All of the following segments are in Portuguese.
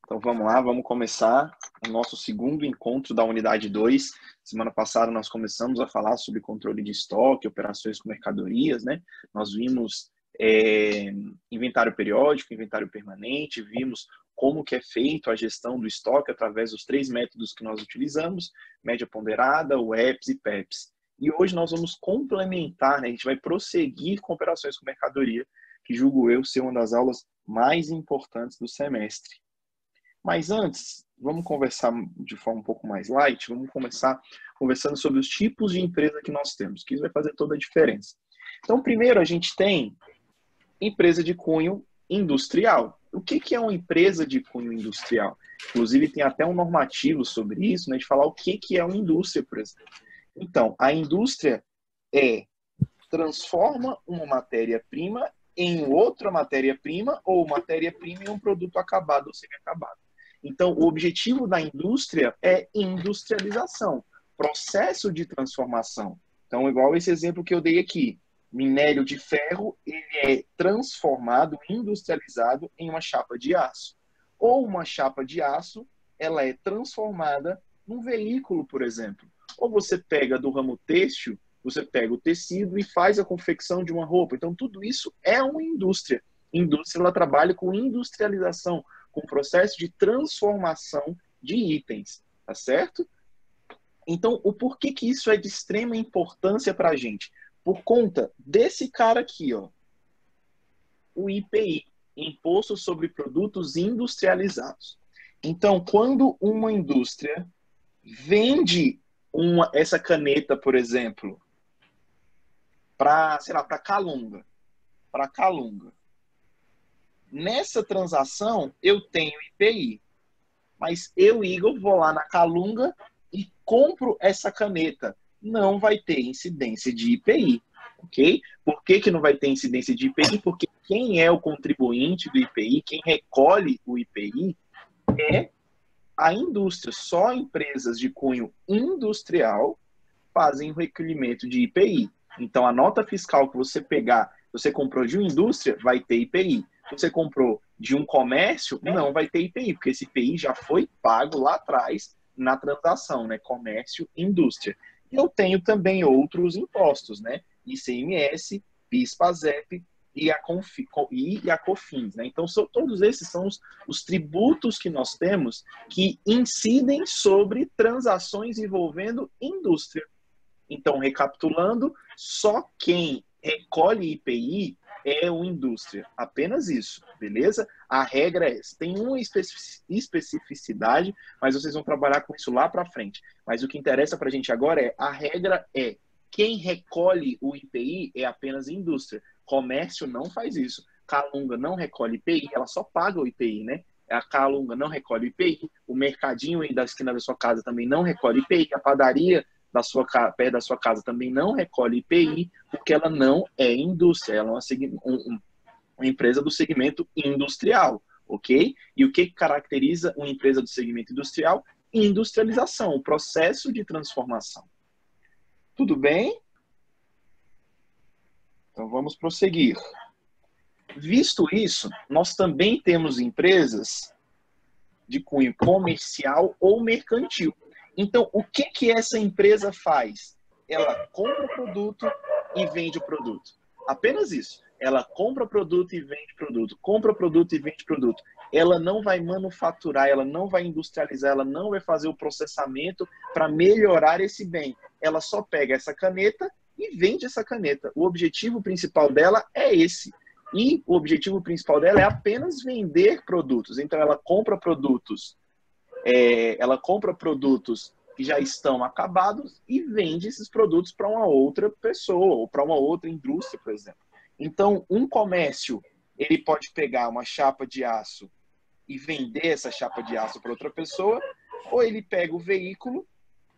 Então vamos lá, vamos começar o nosso segundo encontro da unidade 2. Semana passada nós começamos a falar sobre controle de estoque, operações com mercadorias, né? Nós vimos inventário periódico, inventário permanente, vimos como que é feito a gestão do estoque através dos 3 métodos que nós utilizamos, média ponderada, o EPS e PEPS. E hoje nós vamos complementar, né? A gente vai prosseguir com operações com mercadoria, que julgo eu ser uma das aulas mais importantes do semestre. Mas antes, vamos conversar de forma um pouco mais light, vamos começar conversando sobre os tipos de empresa que nós temos, que isso vai fazer toda a diferença. Então, primeiro a gente tem empresa de cunho industrial. O que é uma empresa de cunho industrial? Inclusive, tem até um normativo sobre isso, né, de falar o que é uma indústria, por exemplo. Então, a indústria transforma uma matéria-prima em outra matéria-prima ou matéria-prima em um produto acabado ou semi-acabado. Então, o objetivo da indústria é industrialização, processo de transformação. Então, igual esse exemplo que eu dei aqui, minério de ferro, ele é transformado, industrializado em uma chapa de aço. Ou uma chapa de aço, ela é transformada num veículo, por exemplo. Ou você pega do ramo têxtil, você pega o tecido e faz a confecção de uma roupa. Então, tudo isso é uma indústria. Indústria, ela trabalha com industrialização, com processo de transformação de itens, tá certo? Então, o porquê que isso é de extrema importância para a gente? Por conta desse cara aqui, ó, o IPI, Imposto sobre Produtos Industrializados. Então, quando uma indústria vende essa caneta, por exemplo, para, sei lá, para Calunga. Nessa transação, eu tenho IPI. Mas eu, Igor, vou lá na Calunga e compro essa caneta. Não vai ter incidência de IPI, ok? Por que não vai ter incidência de IPI? Porque quem é o contribuinte do IPI, quem recolhe o IPI, é a indústria. Só empresas de cunho industrial fazem o recolhimento de IPI. Então, a nota fiscal que você pegar, você comprou de uma indústria, vai ter IPI. Se você comprou de um comércio, não vai ter IPI, porque esse IPI já foi pago lá atrás na transação, né? Comércio, indústria. E eu tenho também outros impostos, né? ICMS, PIS, PASEP e a COFINS, né? Então, todos esses são os tributos que nós temos que incidem sobre transações envolvendo indústria. Então, recapitulando, só quem recolhe IPI é uma indústria. Apenas isso, beleza? A regra é essa. Tem uma especificidade, mas vocês vão trabalhar com isso lá para frente. Mas o que interessa para a gente agora a regra é quem recolhe o IPI é apenas indústria. Comércio não faz isso. Calunga não recolhe IPI, ela só paga o IPI, né? A Calunga não recolhe IPI, o mercadinho aí da esquina da sua casa também não recolhe IPI, a padaria perto da sua casa também não recolhe IPI, porque ela não é indústria, ela é uma empresa do segmento industrial, ok? E o que caracteriza uma empresa do segmento industrial? Industrialização, o processo de transformação. Tudo bem? Então vamos prosseguir. Visto isso, nós também temos empresas de cunho comercial ou mercantil. Então, o que essa empresa faz? Ela compra o produto e vende o produto. Apenas isso. Ela compra produto e vende produto. Compra produto e vende produto. Ela não vai manufaturar, ela não vai industrializar, ela não vai fazer o processamento para melhorar esse bem. Ela só pega essa caneta e vende essa caneta. O objetivo principal dela é esse. E o objetivo principal dela é apenas vender produtos. Então, ela compra produtos que já estão acabados e vende esses produtos para uma outra pessoa ou para uma outra indústria, por exemplo. Então, um comércio, ele pode pegar uma chapa de aço e vender essa chapa de aço para outra pessoa, ou ele pega o veículo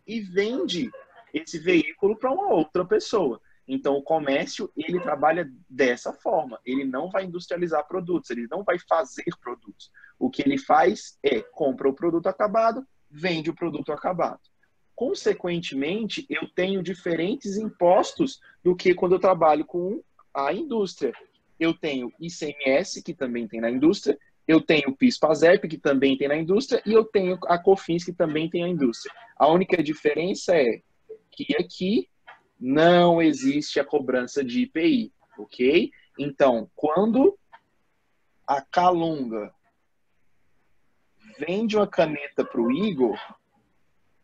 e vende esse veículo para uma outra pessoa. Então, o comércio, ele trabalha dessa forma. Ele não vai industrializar produtos, ele não vai fazer produtos. O que ele faz é compra o produto acabado, vende o produto acabado. Consequentemente, eu tenho diferentes impostos do que quando eu trabalho com a indústria. Eu tenho ICMS, que também tem na indústria, Eu tenho o PIS/PASEP, que também tem na indústria, e eu tenho a COFINS, que também tem na indústria. A única diferença é que aqui não existe a cobrança de IPI, ok? Então, quando a Calunga vende uma caneta para o Igor,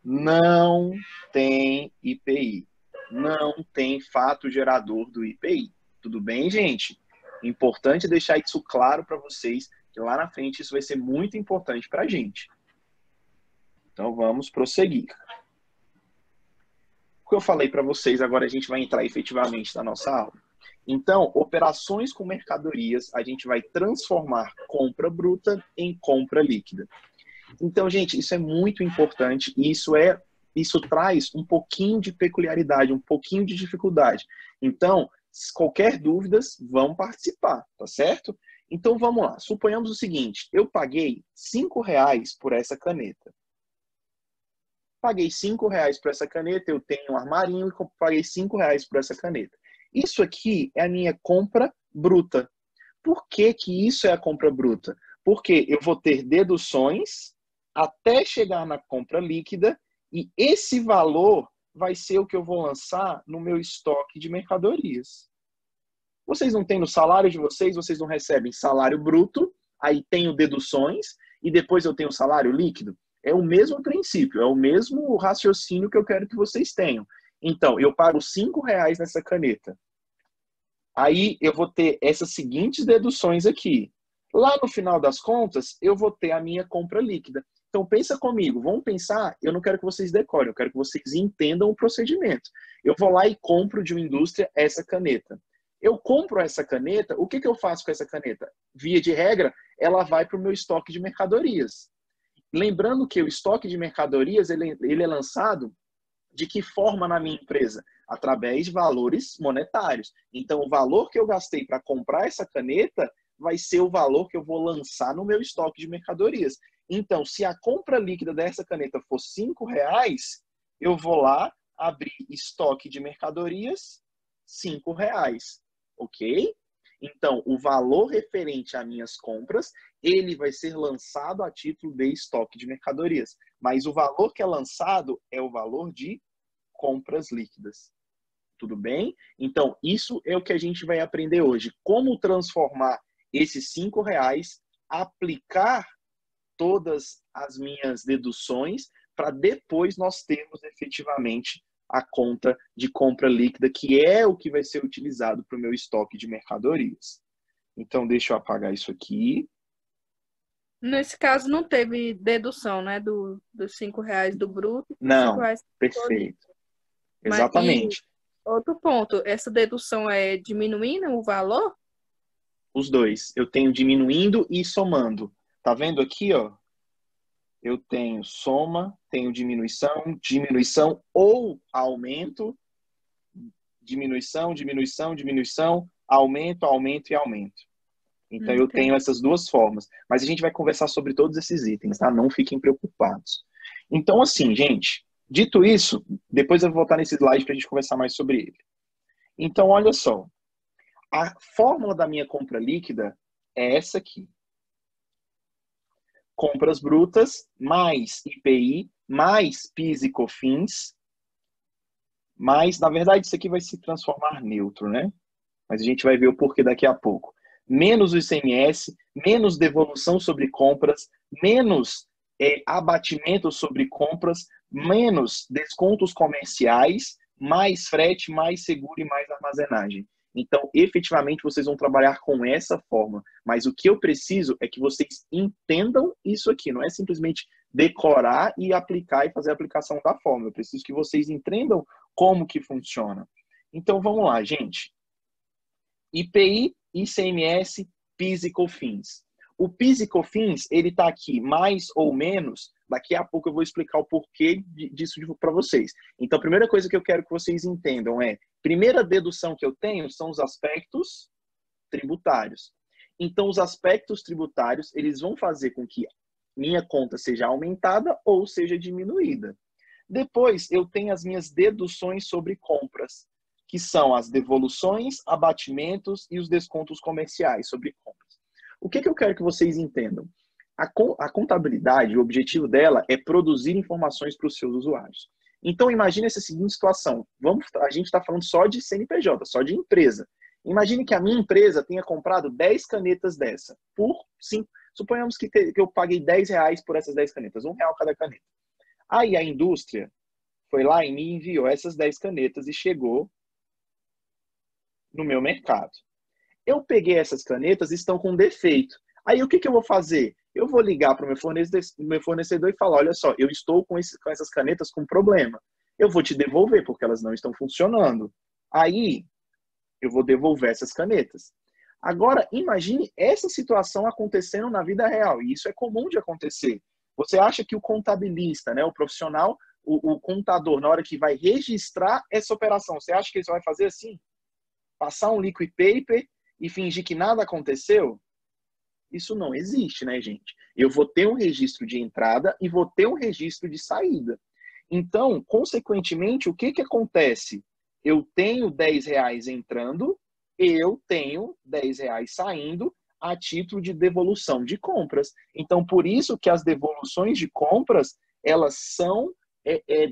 não tem IPI. Não tem fato gerador do IPI. Tudo bem, gente? Importante deixar isso claro para vocês, que lá na frente isso vai ser muito importante para a gente. Então, vamos prosseguir. O que eu falei para vocês, agora a gente vai entrar efetivamente na nossa aula. Então, operações com mercadorias, a gente vai transformar compra bruta em compra líquida. Então, gente, isso é muito importante e isso traz um pouquinho de peculiaridade, um pouquinho de dificuldade. Então, qualquer dúvidas, vão participar, tá certo? Então, vamos lá. Suponhamos o seguinte, eu paguei R$5 por essa caneta. Paguei R$5 por essa caneta, eu tenho um armarinho e paguei R$5 por essa caneta. Isso aqui é a minha compra bruta. Por que que isso é a compra bruta? Porque eu vou ter deduções até chegar na compra líquida e esse valor vai ser o que eu vou lançar no meu estoque de mercadorias. Vocês não têm no salário de vocês, vocês não recebem salário bruto, aí tenho deduções e depois eu tenho salário líquido? É o mesmo princípio, é o mesmo raciocínio que eu quero que vocês tenham. Então, eu pago R$5 nessa caneta. Aí eu vou ter essas seguintes deduções aqui. Lá no final das contas, eu vou ter a minha compra líquida. Então, pensa comigo. Vamos pensar, eu não quero que vocês decorem, eu quero que vocês entendam o procedimento. Eu vou lá e compro de uma indústria essa caneta. Eu compro essa caneta, o que eu faço com essa caneta? Via de regra, ela vai para o meu estoque de mercadorias. Lembrando que o estoque de mercadorias ele é lançado de que forma na minha empresa? Através de valores monetários. Então, o valor que eu gastei para comprar essa caneta vai ser o valor que eu vou lançar no meu estoque de mercadorias. Então, se a compra líquida dessa caneta for R$5, eu vou lá abrir estoque de mercadorias, R$5, ok? Então, o valor referente a minhas compras, ele vai ser lançado a título de estoque de mercadorias. Mas o valor que é lançado é o valor de compras líquidas. Tudo bem? Então, isso é o que a gente vai aprender hoje. Como transformar esses R$5, aplicar todas as minhas deduções, para depois nós termos efetivamente a conta de compra líquida, que é o que vai ser utilizado para o meu estoque de mercadorias. Então, deixa eu apagar isso aqui. Nesse caso, não teve dedução, né? Dos R$5 do bruto e Não, R$5 do líquido. perfeito. Mas, e Exatamente. outro ponto, essa dedução é diminuindo o valor? Os dois. Eu tenho diminuindo e somando. Tá vendo aqui, ó? Eu tenho soma, tenho diminuição, diminuição ou aumento, diminuição, diminuição, diminuição, aumento, aumento e aumento. Então, eu tenho Entendi. essas duas formas. Mas a gente vai conversar sobre todos esses itens, tá? Não fiquem preocupados. Então, assim, gente, dito isso, depois eu vou voltar nesse slide para a gente conversar mais sobre ele. Então, olha só. A fórmula da minha compra líquida é essa aqui. Compras brutas, mais IPI, mais PIS e COFINS, mais, na verdade, isso aqui vai se transformar neutro, né? Mas a gente vai ver o porquê daqui a pouco. Menos o ICMS, menos devolução sobre compras, menos abatimento sobre compras, menos descontos comerciais, mais frete, mais seguro e mais armazenagem. Então, efetivamente, vocês vão trabalhar com essa forma. Mas o que eu preciso é que vocês entendam isso aqui. Não é simplesmente decorar e aplicar e fazer a aplicação da forma. Eu preciso que vocês entendam como que funciona. Então, vamos lá, gente. IPI, ICMS, PIS e COFINS. O PIS e COFINS, ele está aqui mais ou menos, daqui a pouco eu vou explicar o porquê disso para vocês. Então, a primeira coisa que eu quero que vocês entendam é, primeira dedução que eu tenho são os aspectos tributários. Então, os aspectos tributários, eles vão fazer com que minha conta seja aumentada ou seja diminuída. Depois, eu tenho as minhas deduções sobre compras, que são as devoluções, abatimentos e os descontos comerciais sobre compras. O que eu quero que vocês entendam? A contabilidade, o objetivo dela é produzir informações para os seus usuários. Então, imagine essa seguinte situação. A gente está falando só de CNPJ, só de empresa. Imagine que a minha empresa tenha comprado 10 canetas dessa. Suponhamos que eu paguei R$10 por essas 10 canetas, R$1 cada caneta. Aí a indústria foi lá e me enviou essas 10 canetas e chegou no meu mercado. Eu peguei essas canetas e estão com defeito. Aí o que eu vou fazer? Eu vou ligar para o meu fornecedor e falar, olha só, eu estou com essas canetas com problema. Eu vou te devolver porque elas não estão funcionando. Aí eu vou devolver essas canetas. Agora, imagine essa situação acontecendo na vida real. E isso é comum de acontecer. Você acha que o contabilista, né, o profissional, o contador, na hora que vai registrar essa operação, você acha que ele só vai fazer assim? Passar um liquid paper e fingir que nada aconteceu? Isso não existe, né, gente? Eu vou ter um registro de entrada e vou ter um registro de saída. Então, consequentemente, o que acontece? Eu tenho R$10 entrando, eu tenho R$10 saindo a título de devolução de compras. Então, por isso que as devoluções de compras, elas são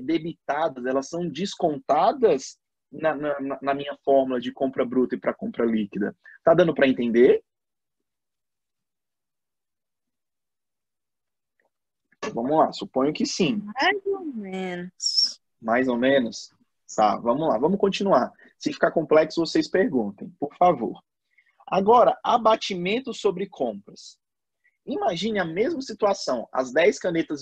debitadas, elas são descontadas na minha fórmula de compra bruta e para compra líquida. Tá dando para entender? Vamos lá, suponho que sim. Mais ou menos. Mais ou menos? Tá, vamos lá, vamos continuar. Se ficar complexo, vocês perguntem, por favor. Agora, abatimento sobre compras. Imagine a mesma situação. As 10 canetas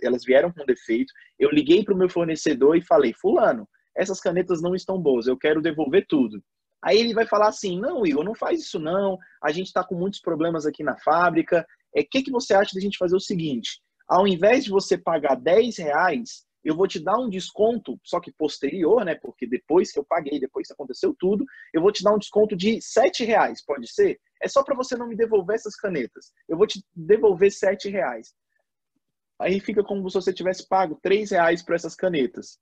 elas vieram com defeito. Eu liguei para o meu fornecedor e falei, fulano, essas canetas não estão boas, eu quero devolver tudo. Aí ele vai falar assim, não, Igor, não faz isso não, a gente está com muitos problemas aqui na fábrica. O que você acha de a gente fazer o seguinte? Ao invés de você pagar R$10, eu vou te dar um desconto, só que posterior, né? Porque depois que eu paguei, depois que aconteceu tudo, eu vou te dar um desconto de R$7, pode ser? É só para você não me devolver essas canetas. Eu vou te devolver R$7. Aí fica como se você tivesse pago R$3 por essas canetas.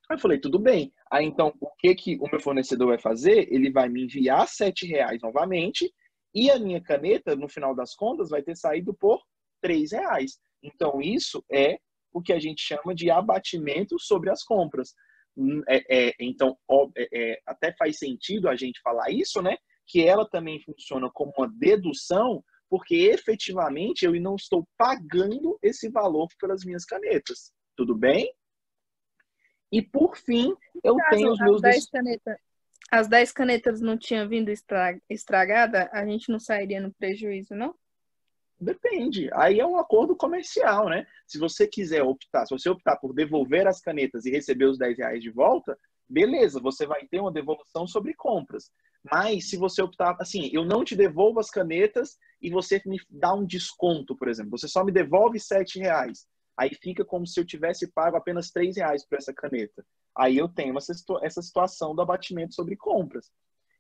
Aí eu falei, tudo bem. Aí então, o que o meu fornecedor vai fazer? Ele vai me enviar R$7 novamente e a minha caneta, no final das contas, vai ter saído por R$3. Então, isso é o que a gente chama de abatimento sobre as compras. Então, até faz sentido a gente falar isso, né? Que ela também funciona como uma dedução, porque efetivamente eu não estou pagando esse valor pelas minhas canetas. Tudo bem? E por fim, eu tenho os meus... As 10 canetas não tinham vindo estragada, a gente não sairia no prejuízo, não? Depende. Aí é um acordo comercial, né? Se você optar por devolver as canetas e receber os R$10 de volta, beleza, você vai ter uma devolução sobre compras. Mas se você optar, assim, eu não te devolvo as canetas e você me dá um desconto, por exemplo, você só me devolve R$7. Aí fica como se eu tivesse pago apenas R$3 por essa caneta. Aí eu tenho essa situação do abatimento sobre compras.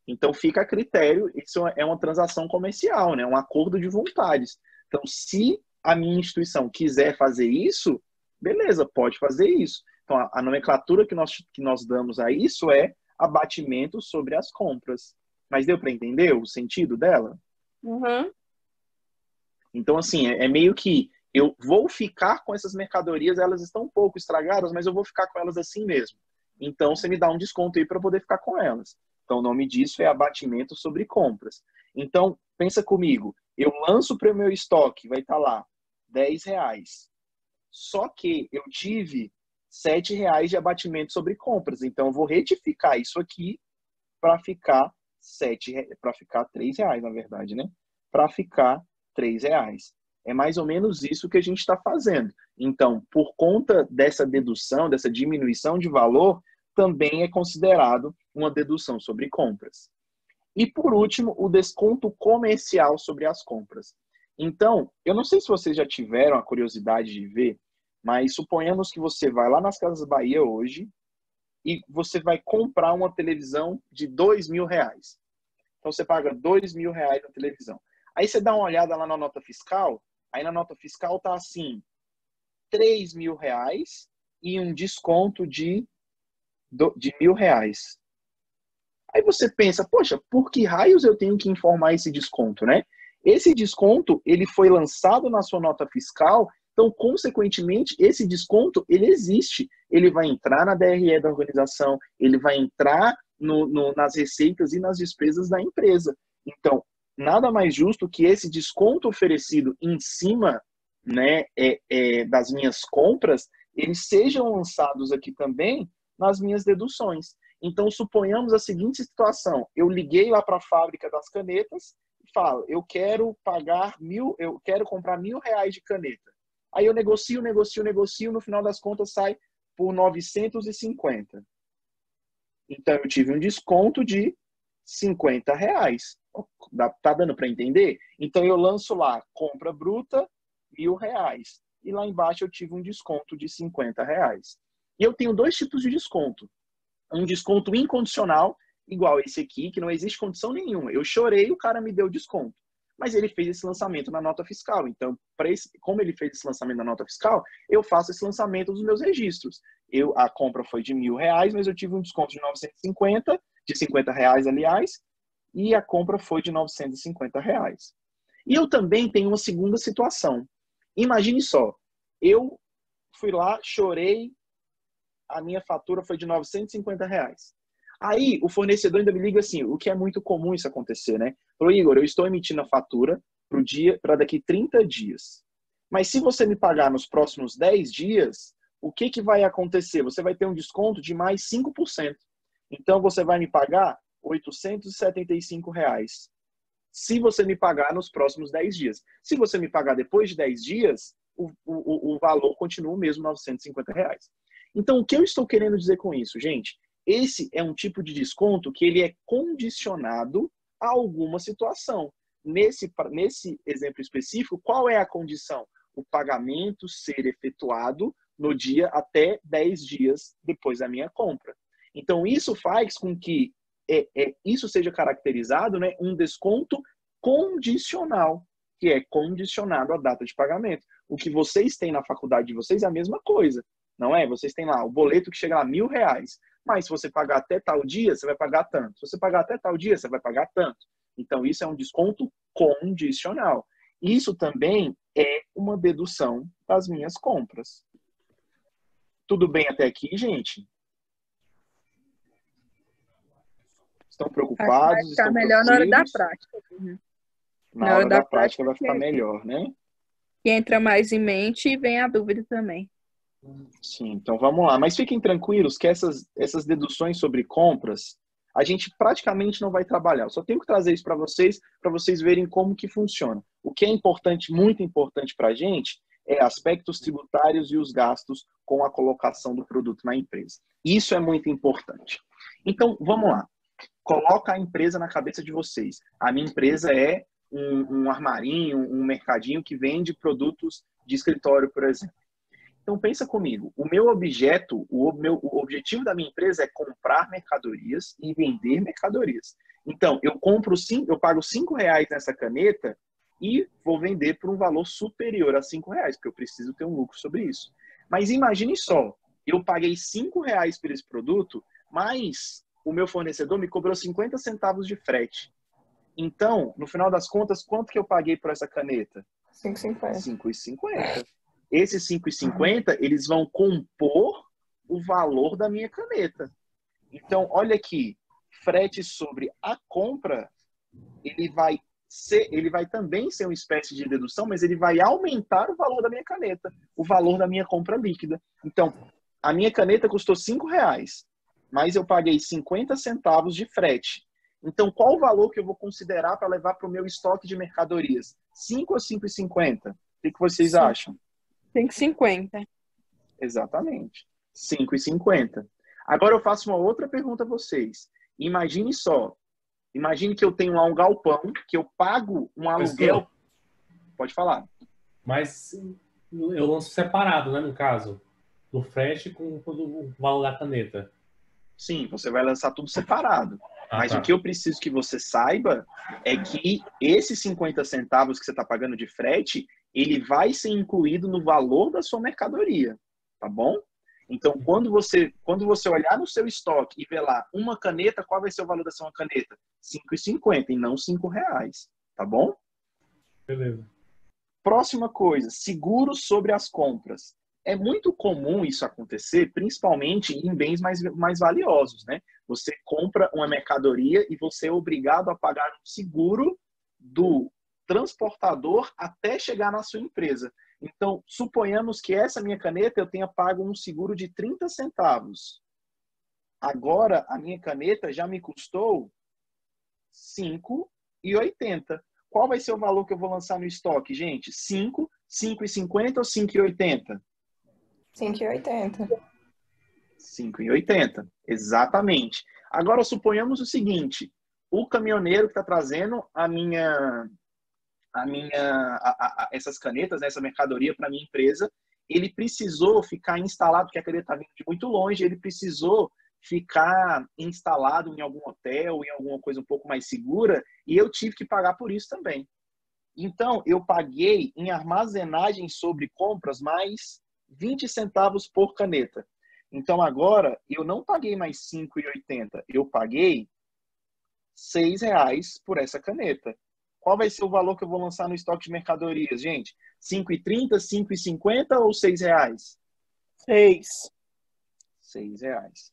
Então fica a critério, isso é uma transação comercial, né? Um acordo de vontades. Então, se a minha instituição quiser fazer isso, beleza, pode fazer isso. Então, a nomenclatura que nós damos a isso é abatimento sobre as compras. Mas deu para entender o sentido dela? Uhum. Então, assim, é meio que eu vou ficar com essas mercadorias, elas estão um pouco estragadas, mas eu vou ficar com elas assim mesmo. Então, você me dá um desconto aí para poder ficar com elas. Então, o nome disso é abatimento sobre compras. Então, pensa comigo, eu lanço para o meu estoque, vai estar lá, R$10. Só que eu tive R$7 de abatimento sobre compras. Então, eu vou retificar isso aqui para ficar R$3, na verdade, né? Para ficar R$3. É mais ou menos isso que a gente está fazendo. Então, por conta dessa dedução, dessa diminuição de valor, também é considerado uma dedução sobre compras. E, por último, o desconto comercial sobre as compras. Então, eu não sei se vocês já tiveram a curiosidade de ver, mas suponhamos que você vai lá nas Casas Bahia hoje e você vai comprar uma televisão de R$2.000. Então, você paga R$2.000 na televisão. Aí você dá uma olhada lá na nota fiscal, aí na nota fiscal tá assim, R$3.000 e um desconto de R$1.000. Aí você pensa, poxa, por que raios eu tenho que informar esse desconto, né? esse desconto, ele foi lançado na sua nota fiscal, então, consequentemente, esse desconto, ele existe. Ele vai entrar na DRE da organização, ele vai entrar nas receitas e nas despesas da empresa. Então, nada mais justo que esse desconto oferecido em cima, né, das minhas compras, eles sejam lançados aqui também nas minhas deduções. Então, suponhamos a seguinte situação. Eu liguei lá para a fábrica das canetas e falo, eu quero comprar R$1.000 de caneta. Aí eu negocio, no final das contas sai por 950. Então, eu tive um desconto de R$50. Tá dando para entender? Então, eu lanço lá, compra bruta, R$1.000. E lá embaixo eu tive um desconto de R$50. E eu tenho dois tipos de desconto. Um desconto incondicional, igual esse aqui, que não existe condição nenhuma. Eu chorei, o cara me deu desconto. Mas ele fez esse lançamento na nota fiscal. Então, como ele fez esse lançamento na nota fiscal, eu faço esse lançamento dos meus registros. A compra foi de R$1.000, mas eu tive um desconto de 950, de R$50, aliás, e a compra foi de R$950. E eu também tenho uma segunda situação. Imagine só, eu fui lá, chorei, a minha fatura foi de R$950. Aí, o fornecedor ainda me liga assim, o que é muito comum isso acontecer, né? Falou, Igor, eu estou emitindo a fatura para daqui 30 dias. Mas se você me pagar nos próximos 10 dias, o que vai acontecer? Você vai ter um desconto de mais 5%. Então, você vai me pagar R$875. Se você me pagar nos próximos 10 dias. Se você me pagar depois de 10 dias, o valor continua o mesmo, R$950. Então, o que eu estou querendo dizer com isso, gente? Esse é um tipo de desconto que ele é condicionado a alguma situação. Nesse exemplo específico, qual é a condição? O pagamento ser efetuado no dia até 10 dias depois da minha compra. Então, isso faz com que isso seja caracterizado, né, um desconto condicional, que é condicionado à data de pagamento. O que vocês têm na faculdade de vocês é a mesma coisa, não é? Vocês têm lá o boleto que chega a R$1.000, mas se você pagar até tal dia, você vai pagar tanto. Se você pagar até tal dia, você vai pagar tanto. Então, isso é um desconto condicional. Isso também é uma dedução das minhas compras. Tudo bem até aqui, gente? Estão preocupados? Vai ficar Estão melhor na hora da tranquilos? prática. Na hora da prática vai ficar melhor, né? Que entra mais em mente e vem a dúvida também. Sim, então vamos lá. Mas fiquem tranquilos que essas deduções sobre compras, a gente praticamente não vai trabalhar. Eu só tenho que trazer isso para vocês verem como que funciona. O que é importante, muito importante para a gente, é aspectos tributários e os gastos com a colocação do produto na empresa. Isso é muito importante. Então, vamos lá. Coloca a empresa na cabeça de vocês. A minha empresa é um armarinho, um mercadinho que vende produtos de escritório, por exemplo. Então, pensa comigo. O meu objeto, o objetivo da minha empresa é comprar mercadorias e vender mercadorias. Então, eu pago R$5 nessa caneta e vou vender por um valor superior a R$5, porque eu preciso ter um lucro sobre isso. Mas imagine só, eu paguei R$5 por esse produto, mas o meu fornecedor me cobrou 50 centavos de frete. Então, no final das contas, quanto que eu paguei por essa caneta? R$5,50. R$5,50. Esses R$5,50, eles vão compor o valor da minha caneta. Então, olha aqui, frete sobre a compra, ele vai também ser uma espécie de dedução, mas ele vai aumentar o valor da minha caneta, o valor da minha compra líquida. Então, a minha caneta custou R$5, mas eu paguei 50 centavos de frete. Então, qual o valor que eu vou considerar para levar para o meu estoque de mercadorias? 5 ou 5,50? O que vocês acham? 5,50. Exatamente. 5,50. Agora eu faço uma outra pergunta a vocês. Imagine só. Imagine que eu tenho lá um galpão, que eu pago um aluguel. Pode falar. Mas eu lanço separado, né, no caso? Do frete com o valor da caneta. Sim, você vai lançar tudo separado. Mas tá. O que eu preciso que você saiba é que esses 50 centavos que você está pagando de frete, ele vai ser incluído no valor da sua mercadoria, tá bom? Então, quando você olhar no seu estoque e ver lá uma caneta, qual vai ser o valor dessa uma caneta? R$5,50 e não R$5, tá bom? Beleza. Próxima coisa, seguro sobre as compras. É muito comum isso acontecer, principalmente em bens mais valiosos, né? Você compra uma mercadoria e você é obrigado a pagar um seguro do transportador até chegar na sua empresa. Então, suponhamos que essa minha caneta eu tenha pago um seguro de 30 centavos. Agora, a minha caneta já me custou R$ 5,80. Qual vai ser o valor que eu vou lançar no estoque, gente? 5, 5,50 ou 5,80? 5,80. 5,80, exatamente. Agora, suponhamos o seguinte, o caminhoneiro que está trazendo essas canetas, essa mercadoria para a minha empresa, ele precisou ficar instalado, porque a caneta está vindo de muito longe, ele precisou ficar instalado em algum hotel, em alguma coisa um pouco mais segura, e eu tive que pagar por isso também. Então, eu paguei em armazenagem sobre compras mais 20 centavos por caneta. Então, agora, eu não paguei mais 5,80, eu paguei R$ 6 por essa caneta. Qual vai ser o valor que eu vou lançar no estoque de mercadorias, gente? 5,30, 5,50 ou R$ 6? 6. R$ 6.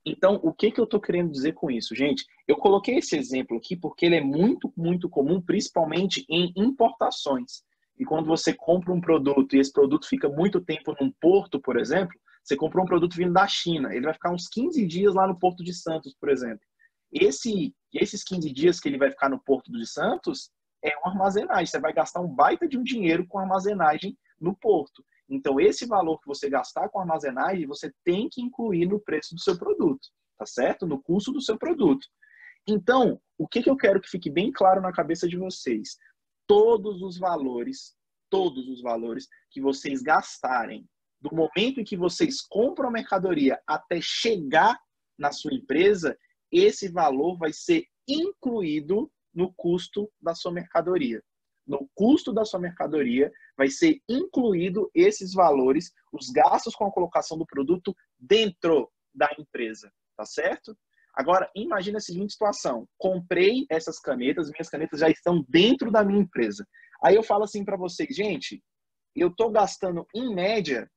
Então, o que eu estou querendo dizer com isso, gente? Eu coloquei esse exemplo aqui porque ele é muito, muito comum, principalmente em importações. E quando você compra um produto e esse produto fica muito tempo num porto, por exemplo, você comprou um produto vindo da China, ele vai ficar uns 15 dias lá no Porto de Santos, por exemplo. Esses 15 dias que ele vai ficar no Porto de Santos é uma armazenagem. Você vai gastar um baita de um dinheiro com armazenagem no porto. Então, esse valor que você gastar com armazenagem, você tem que incluir no preço do seu produto, tá certo? No custo do seu produto. Então, o que eu quero que fique bem claro na cabeça de vocês? Todos os valores que vocês gastarem, do momento em que vocês compram a mercadoria até chegar na sua empresa, esse valor vai ser incluído no custo da sua mercadoria. No custo da sua mercadoria vai ser incluído esses valores, os gastos com a colocação do produto dentro da empresa, tá certo? Agora, imagine a seguinte situação. Comprei essas canetas, minhas canetas já estão dentro da minha empresa. Aí eu falo assim para vocês, gente, eu estou gastando, em média,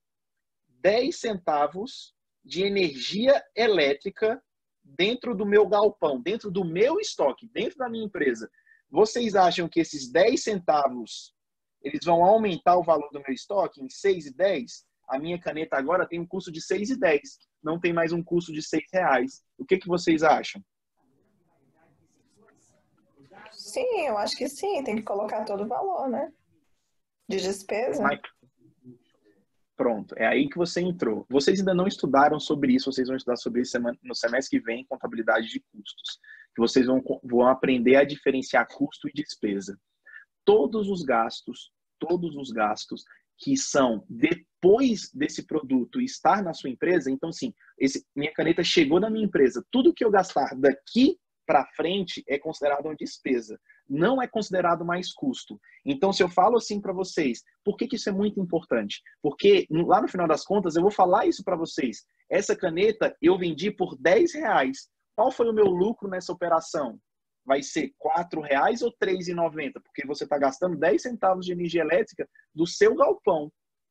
10 centavos de energia elétrica dentro do meu galpão, dentro do meu estoque, dentro da minha empresa. Vocês acham que esses 10 centavos eles vão aumentar o valor do meu estoque em 6,10? A minha caneta agora tem um custo de 6,10. Não tem mais um custo de R$ 6. O que vocês acham? Sim, eu acho que sim. Tem que colocar todo o valor, né? De despesa. Mas, pronto, é aí que você entrou. Vocês ainda não estudaram sobre isso, vocês vão estudar sobre isso no semestre que vem, contabilidade de custos. Que vocês vão aprender a diferenciar custo e despesa. Todos os gastos que são depois desse produto estar na sua empresa, então sim, minha caneta chegou na minha empresa, tudo que eu gastar daqui para frente é considerado uma despesa, não é considerado mais custo. Então, se eu falo assim para vocês, por que isso é muito importante? Porque lá no final das contas, eu vou falar isso para vocês. Essa caneta eu vendi por R$ 10. Qual foi o meu lucro nessa operação? Vai ser R$ 4 ou R$ 3,90? Porque você está gastando 10 centavos de energia elétrica do seu galpão.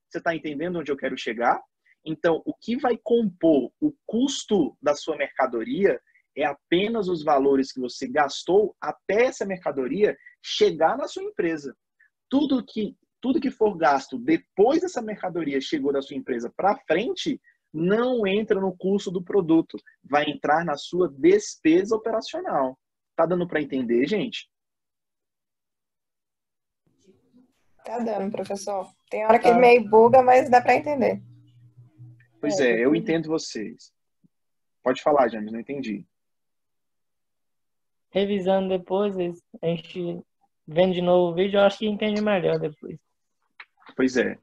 Você está entendendo onde eu quero chegar? Então, o que vai compor o custo da sua mercadoria é apenas os valores que você gastou até essa mercadoria chegar na sua empresa. Tudo que for gasto depois dessa mercadoria chegou da sua empresa para frente, não entra no custo do produto. Vai entrar na sua despesa operacional. Tá dando para entender, gente? Tá dando, professor. Tem hora que meio buga, mas dá para entender. Pois é, eu entendo vocês. Pode falar, James, não entendi. Revisando depois, a gente vendo de novo o vídeo, eu acho que entende melhor depois. Pois é.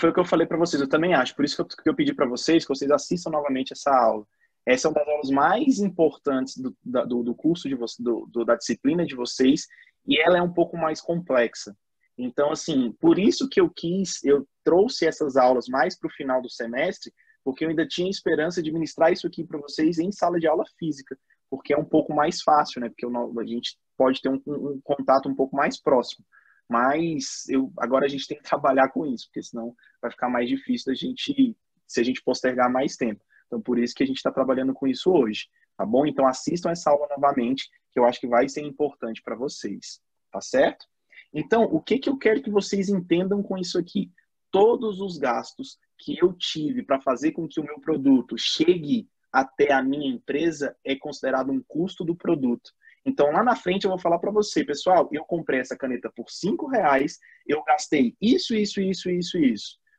Foi o que eu falei para vocês, eu também acho. Por isso que eu pedi para vocês que vocês assistam novamente essa aula. Essa é uma das aulas mais importantes do curso da disciplina de vocês, e ela é um pouco mais complexa. Então, assim, por isso que eu trouxe essas aulas mais para o final do semestre, porque eu ainda tinha esperança de ministrar isso aqui para vocês em sala de aula física, porque é um pouco mais fácil, né? Porque a gente pode ter um contato um pouco mais próximo. mas agora a gente tem que trabalhar com isso, porque senão vai ficar mais difícil se a gente postergar mais tempo. Então, por isso que a gente está trabalhando com isso hoje, tá bom? Então, assistam essa aula novamente, que eu acho que vai ser importante para vocês, tá certo? Então, o que eu quero que vocês entendam com isso aqui? Todos os gastos que eu tive para fazer com que o meu produto chegue até a minha empresa é considerado um custo do produto. Então, lá na frente eu vou falar para você, pessoal, eu comprei essa caneta por R$5, eu gastei isso.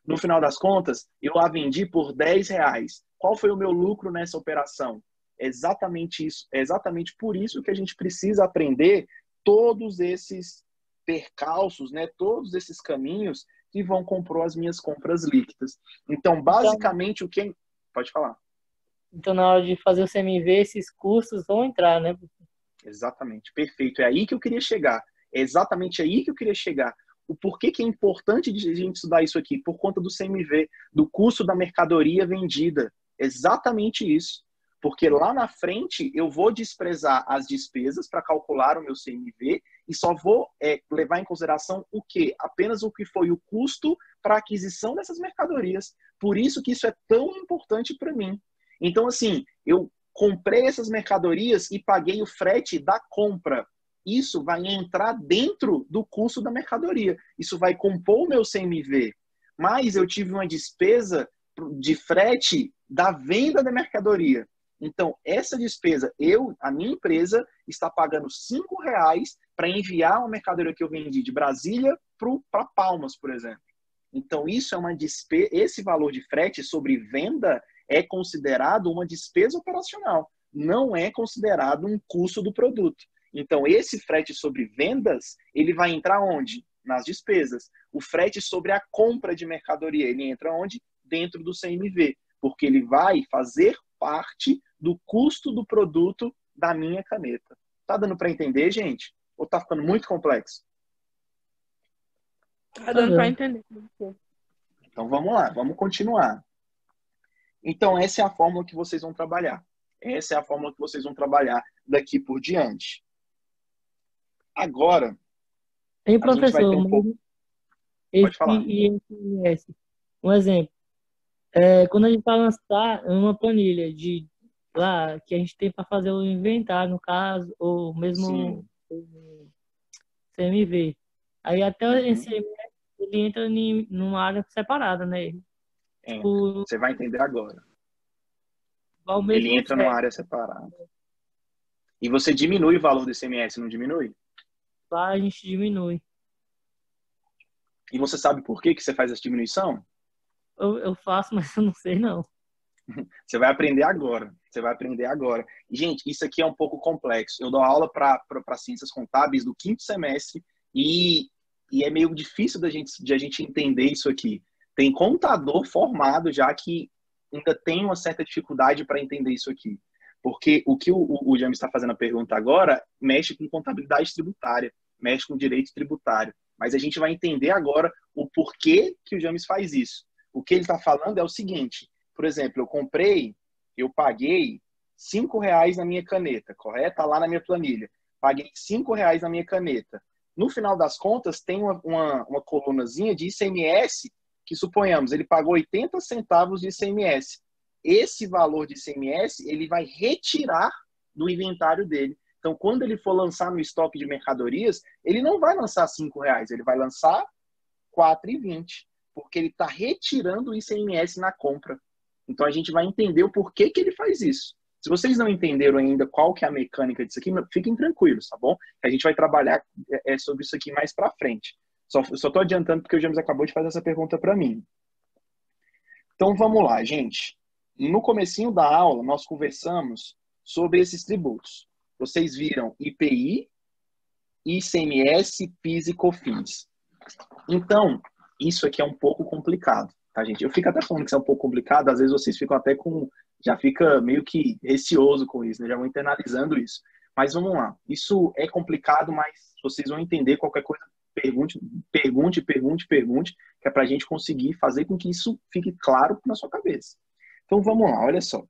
No final das contas, eu a vendi por R$10. Qual foi o meu lucro nessa operação? É exatamente isso. É exatamente por isso que a gente precisa aprender todos esses percalços, né? Todos esses caminhos que vão compor as minhas compras líquidas. Então, basicamente, o que... Pode falar. Então, na hora de fazer o CMV, esses custos vão entrar, né? Exatamente, perfeito. É aí que eu queria chegar. É exatamente aí que eu queria chegar. O porquê que é importante de a gente estudar isso aqui? Por conta do CMV, do custo da mercadoria vendida. Exatamente isso. Porque lá na frente eu vou desprezar as despesas para calcular o meu CMV e só vou levar em consideração o quê? Apenas o que foi o custo para a aquisição dessas mercadorias. Por isso que isso é tão importante para mim. Então, assim, eu comprei essas mercadorias e paguei o frete da compra. Isso vai entrar dentro do custo da mercadoria. Isso vai compor o meu CMV. Mas eu tive uma despesa de frete da venda da mercadoria. Então, essa despesa, a minha empresa está pagando R$5 para enviar uma mercadoria que eu vendi de Brasília para Palmas, por exemplo. Então, isso é uma despesa. Esse valor de frete sobre venda é considerado uma despesa operacional. Não é considerado um custo do produto. Então, esse frete sobre vendas, ele vai entrar onde? Nas despesas. O frete sobre a compra de mercadoria, ele entra onde? Dentro do CMV. Porque ele vai fazer parte do custo do produto da minha caneta. Tá dando para entender, gente? Ou tá ficando muito complexo? Tá dando para entender. Então, vamos lá. Vamos continuar. Então, essa é a fórmula que vocês vão trabalhar. Essa é a fórmula que vocês vão trabalhar daqui por diante. Agora, Tem professor, Pode falar. ICMS. Um exemplo. Quando a gente vai lançar uma planilha lá que a gente tem para fazer o inventário, no caso, ou mesmo o CMV. Aí até esse ICMS, ele entra numa área separada, né? Tipo, você vai entender agora. Ele entra numa área separada. E você diminui o valor do ICMS, não diminui? Lá a gente diminui. E você sabe por que você faz essa diminuição? Eu faço, mas eu não sei não. Você vai aprender agora. Você vai aprender agora. E, gente, isso aqui é um pouco complexo. Eu dou aula para ciências contábeis do 5º semestre e é meio difícil de a gente entender isso aqui. Tem contador formado já que ainda tem uma certa dificuldade para entender isso aqui. Porque o que o James está fazendo a pergunta agora mexe com contabilidade tributária, mexe com direito tributário. Mas a gente vai entender agora o porquê que o James faz isso. O que ele está falando é o seguinte, por exemplo, eu paguei R$5 na minha caneta, correto? Está lá na minha planilha. Paguei R$5 na minha caneta. No final das contas, tem uma colunazinha de ICMS que, suponhamos, ele pagou 80 centavos de ICMS. Esse valor de ICMS, ele vai retirar do inventário dele. Então, quando ele for lançar no estoque de mercadorias, ele não vai lançar R$5, ele vai lançar R$4,20, porque ele está retirando o ICMS na compra. Então, a gente vai entender o porquê que ele faz isso. Se vocês não entenderam ainda qual que é a mecânica disso aqui, fiquem tranquilos, tá bom? A gente vai trabalhar sobre isso aqui mais para frente. Só estou adiantando porque o James acabou de fazer essa pergunta para mim. Então, vamos lá, gente. No comecinho da aula, nós conversamos sobre esses tributos. Vocês viram IPI, ICMS, PIS e COFINS. Então, isso aqui é um pouco complicado, tá, gente? Eu fico até falando que isso é um pouco complicado, às vezes vocês ficam até já fica meio que receoso com isso, né? Já vão internalizando isso. Mas vamos lá. Isso é complicado, mas vocês vão entender qualquer coisa. Pergunte, que é para a gente conseguir fazer com que isso fique claro na sua cabeça. Então, vamos lá, olha só.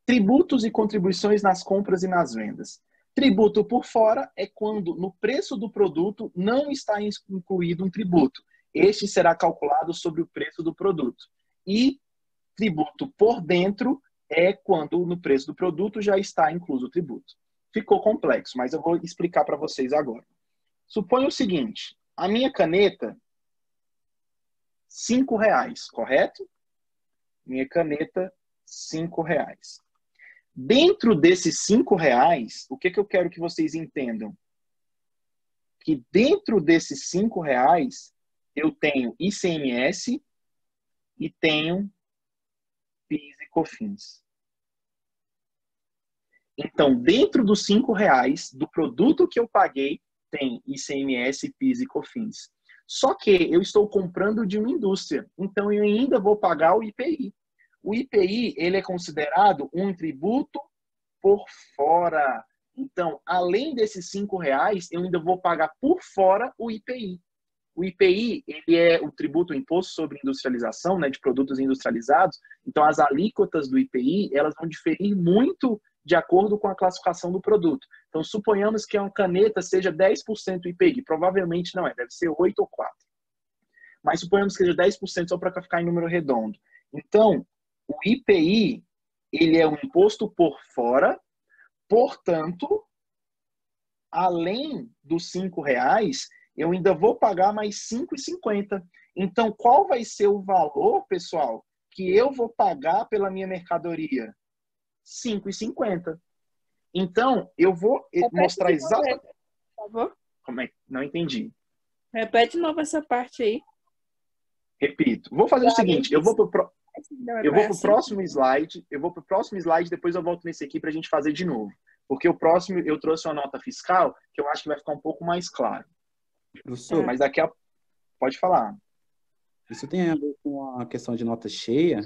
Tributos e contribuições nas compras e nas vendas. Tributo por fora é quando no preço do produto não está incluído um tributo. Este será calculado sobre o preço do produto. E tributo por dentro é quando no preço do produto já está incluso o tributo. Ficou complexo, mas eu vou explicar para vocês agora. Suponha o seguinte, a minha caneta, R$ 5, correto? Minha caneta, R$ 5. Dentro desses R$ 5, o que eu quero que vocês entendam? Que dentro desses R$ 5, eu tenho ICMS e tenho PIS e COFINS. Então, dentro dos R$ 5 do produto que eu paguei, tem ICMS, PIS e COFINS. Só que eu estou comprando de uma indústria, então eu ainda vou pagar o IPI. O IPI, ele é considerado um tributo por fora. Então, além desses R$ 5, eu ainda vou pagar por fora o IPI. O IPI, ele é o tributo, o imposto sobre industrialização, né, de produtos industrializados. Então, as alíquotas do IPI, elas vão diferir muito de acordo com a classificação do produto. Então, suponhamos que uma caneta seja 10% IPI. Provavelmente não é, deve ser 8 ou 4. Mas suponhamos que seja 10% só para ficar em número redondo. Então, o IPI, ele é um imposto por fora, portanto, além dos R$ 5, eu ainda vou pagar mais R$ 5,50. Então, qual vai ser o valor, pessoal, que eu vou pagar pela minha mercadoria? R$ 5,50. Então, eu vou mostrar exatamente... Por favor. Como é? Não entendi. Repete de novo essa parte aí. Repito. Vou fazer o seguinte, eu vou pro próximo slide, depois eu volto nesse aqui para a gente fazer de novo. Porque o próximo eu trouxe uma nota fiscal que eu acho que vai ficar um pouco mais claro. Professor, Mas daqui a... Pode falar. isso tem a ver com a questão de nota cheia?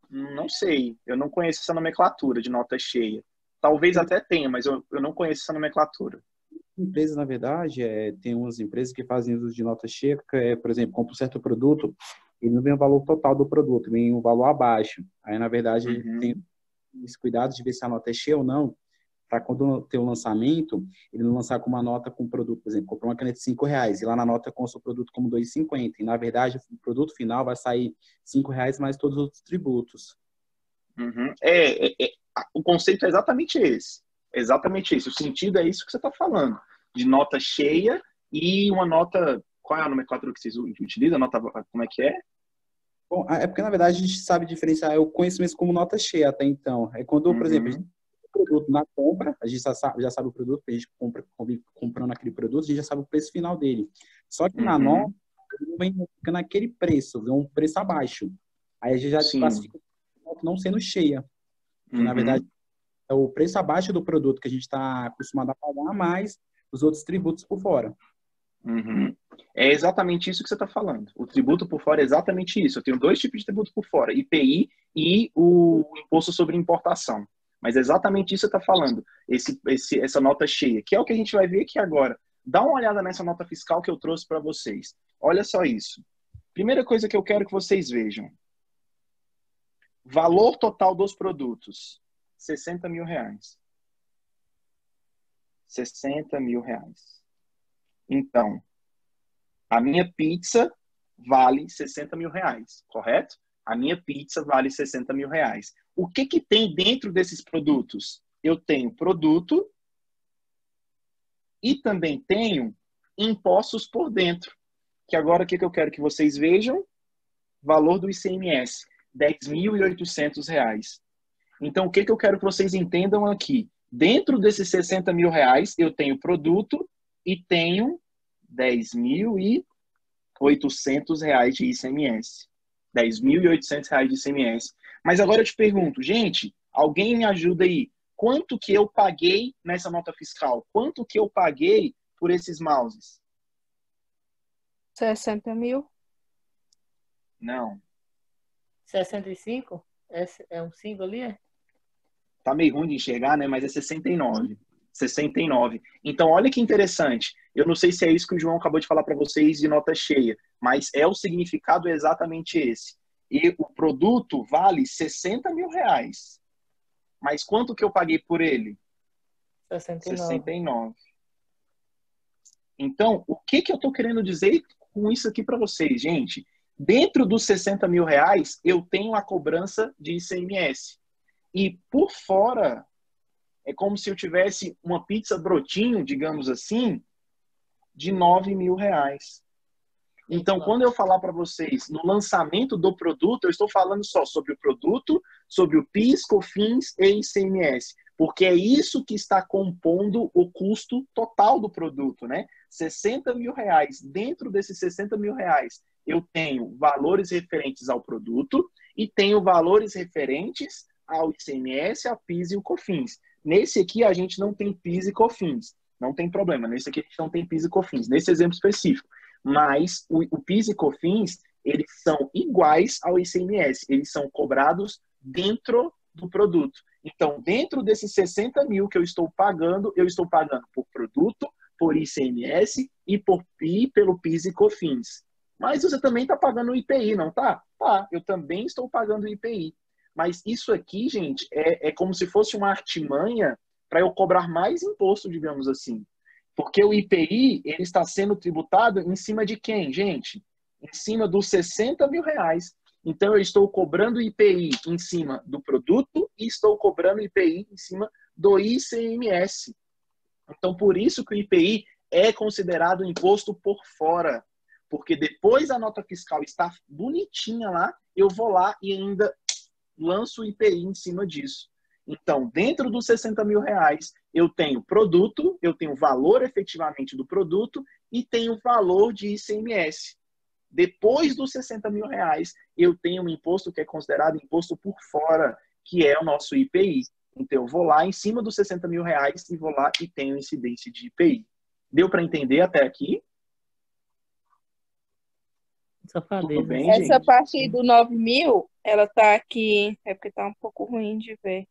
Não sei. Eu não conheço essa nomenclatura de nota cheia. Talvez até tenha, mas eu não conheço essa nomenclatura. Empresas, na verdade, tem umas empresas que fazem uso de nota cheia, que por exemplo, compra um certo produto e não vem o valor total do produto, vem um valor abaixo. Aí, na verdade, tem esse cuidado de ver se a nota é cheia ou não, para quando ter o lançamento, ele não lançar com uma nota com o produto, por exemplo, comprou uma caneta de R$ 5 e lá na nota consta o produto como R$ 2,50. E, na verdade, o produto final vai sair R$ 5 mais todos os outros tributos. O conceito é exatamente esse. Exatamente isso. O sentido é isso que você está falando. De nota cheia e uma nota... Qual é a nomenclatura que vocês utilizam? Nota, como é que é? Bom, é porque, na verdade, a gente sabe diferenciar. Eu conheço mesmo como nota cheia até então. É quando, por exemplo, a gente tem o produto na compra, a gente já sabe o produto, a gente comprando aquele produto, a gente já sabe o preço final dele. Só que na nota, ele vem ficando naquele preço, vem um preço abaixo. Aí a gente já classifica não sendo cheia. Que, na verdade, é o preço abaixo do produto que a gente está acostumado a pagar, mais os outros tributos por fora. É exatamente isso que você está falando. O tributo por fora é exatamente isso. Eu tenho dois tipos de tributo por fora, IPI e o imposto sobre importação. Mas é exatamente isso que você está falando, essa nota cheia, que é o que a gente vai ver aqui agora. Dá uma olhada nessa nota fiscal que eu trouxe para vocês. Olha só isso. Primeira coisa que eu quero que vocês vejam. Valor total dos produtos, R$ 60 mil. R$ 60 mil. Então, a minha pizza vale R$ 60 mil, correto? A minha pizza vale R$ 60 mil. O que tem dentro desses produtos? Eu tenho produto e também tenho impostos por dentro. Que agora o que eu quero que vocês vejam? Valor do ICMS, R$ 10.800. Então, o que eu quero que vocês entendam aqui? Dentro desses R$ 60 mil, eu tenho produto e tenho R$ 10.800 de ICMS. R$ 10.800 de ICMS. Mas agora eu te pergunto, gente, alguém me ajuda aí. Quanto que eu paguei nessa nota fiscal? Quanto que eu paguei por esses mouses? 60 mil? Não. 65? É um 5 ali, é? Tá meio ruim de enxergar, né? Mas é 69. 69. Então, olha que interessante. Eu não sei se é isso que o João acabou de falar para vocês de nota cheia, mas o significado é exatamente esse. E o produto vale R$ 60 mil. Mas quanto que eu paguei por ele? 69. 69. Então, o que eu estou querendo dizer com isso aqui para vocês, gente? Dentro dos 60 mil reais, eu tenho a cobrança de ICMS. E por fora, é como se eu tivesse uma pizza brotinho, digamos assim, de 9 mil reais. Então, quando eu falar para vocês no lançamento do produto, eu estou falando só sobre o produto, sobre o PIS, COFINS e ICMS, porque é isso que está compondo o custo total do produto, né? 60 mil reais. Dentro desses 60 mil reais, eu tenho valores referentes ao produto e tenho valores referentes ao ICMS, ao PIS e o COFINS. Nesse aqui, a gente não tem PIS e COFINS. Não tem problema. Nesse aqui, a gente não tem PIS e COFINS. Nesse exemplo específico. Mas o PIS e COFINS, eles são iguais ao ICMS. Eles são cobrados dentro do produto. Então, dentro desses 60 mil que eu estou pagando por produto, por ICMS e pelo PIS e COFINS. Mas você também está pagando o IPI, não tá? Tá, eu também estou pagando o IPI. Mas isso aqui, gente, é como se fosse uma artimanha para eu cobrar mais imposto, digamos assim. Porque o IPI, ele está sendo tributado em cima de quem, gente? Em cima dos 60 mil reais. Então, eu estou cobrando IPI em cima do produto e estou cobrando IPI em cima do ICMS. Então, por isso que o IPI é considerado um imposto por fora. Porque depois a nota fiscal está bonitinha lá, eu vou lá e ainda lanço o IPI em cima disso. Então, dentro dos 60 mil reais, eu tenho produto, eu tenho o valor efetivamente do produto e tenho o valor de ICMS. Depois dos 60 mil reais, eu tenho um imposto que é considerado imposto por fora, que é o nosso IPI. Então, eu vou lá em cima dos 60 mil reais e vou lá e tenho incidência de IPI. Deu para entender até aqui? Tudo bem, Essa gente? parte do 9 mil, ela tá aqui, é porque tá um pouco ruim de ver.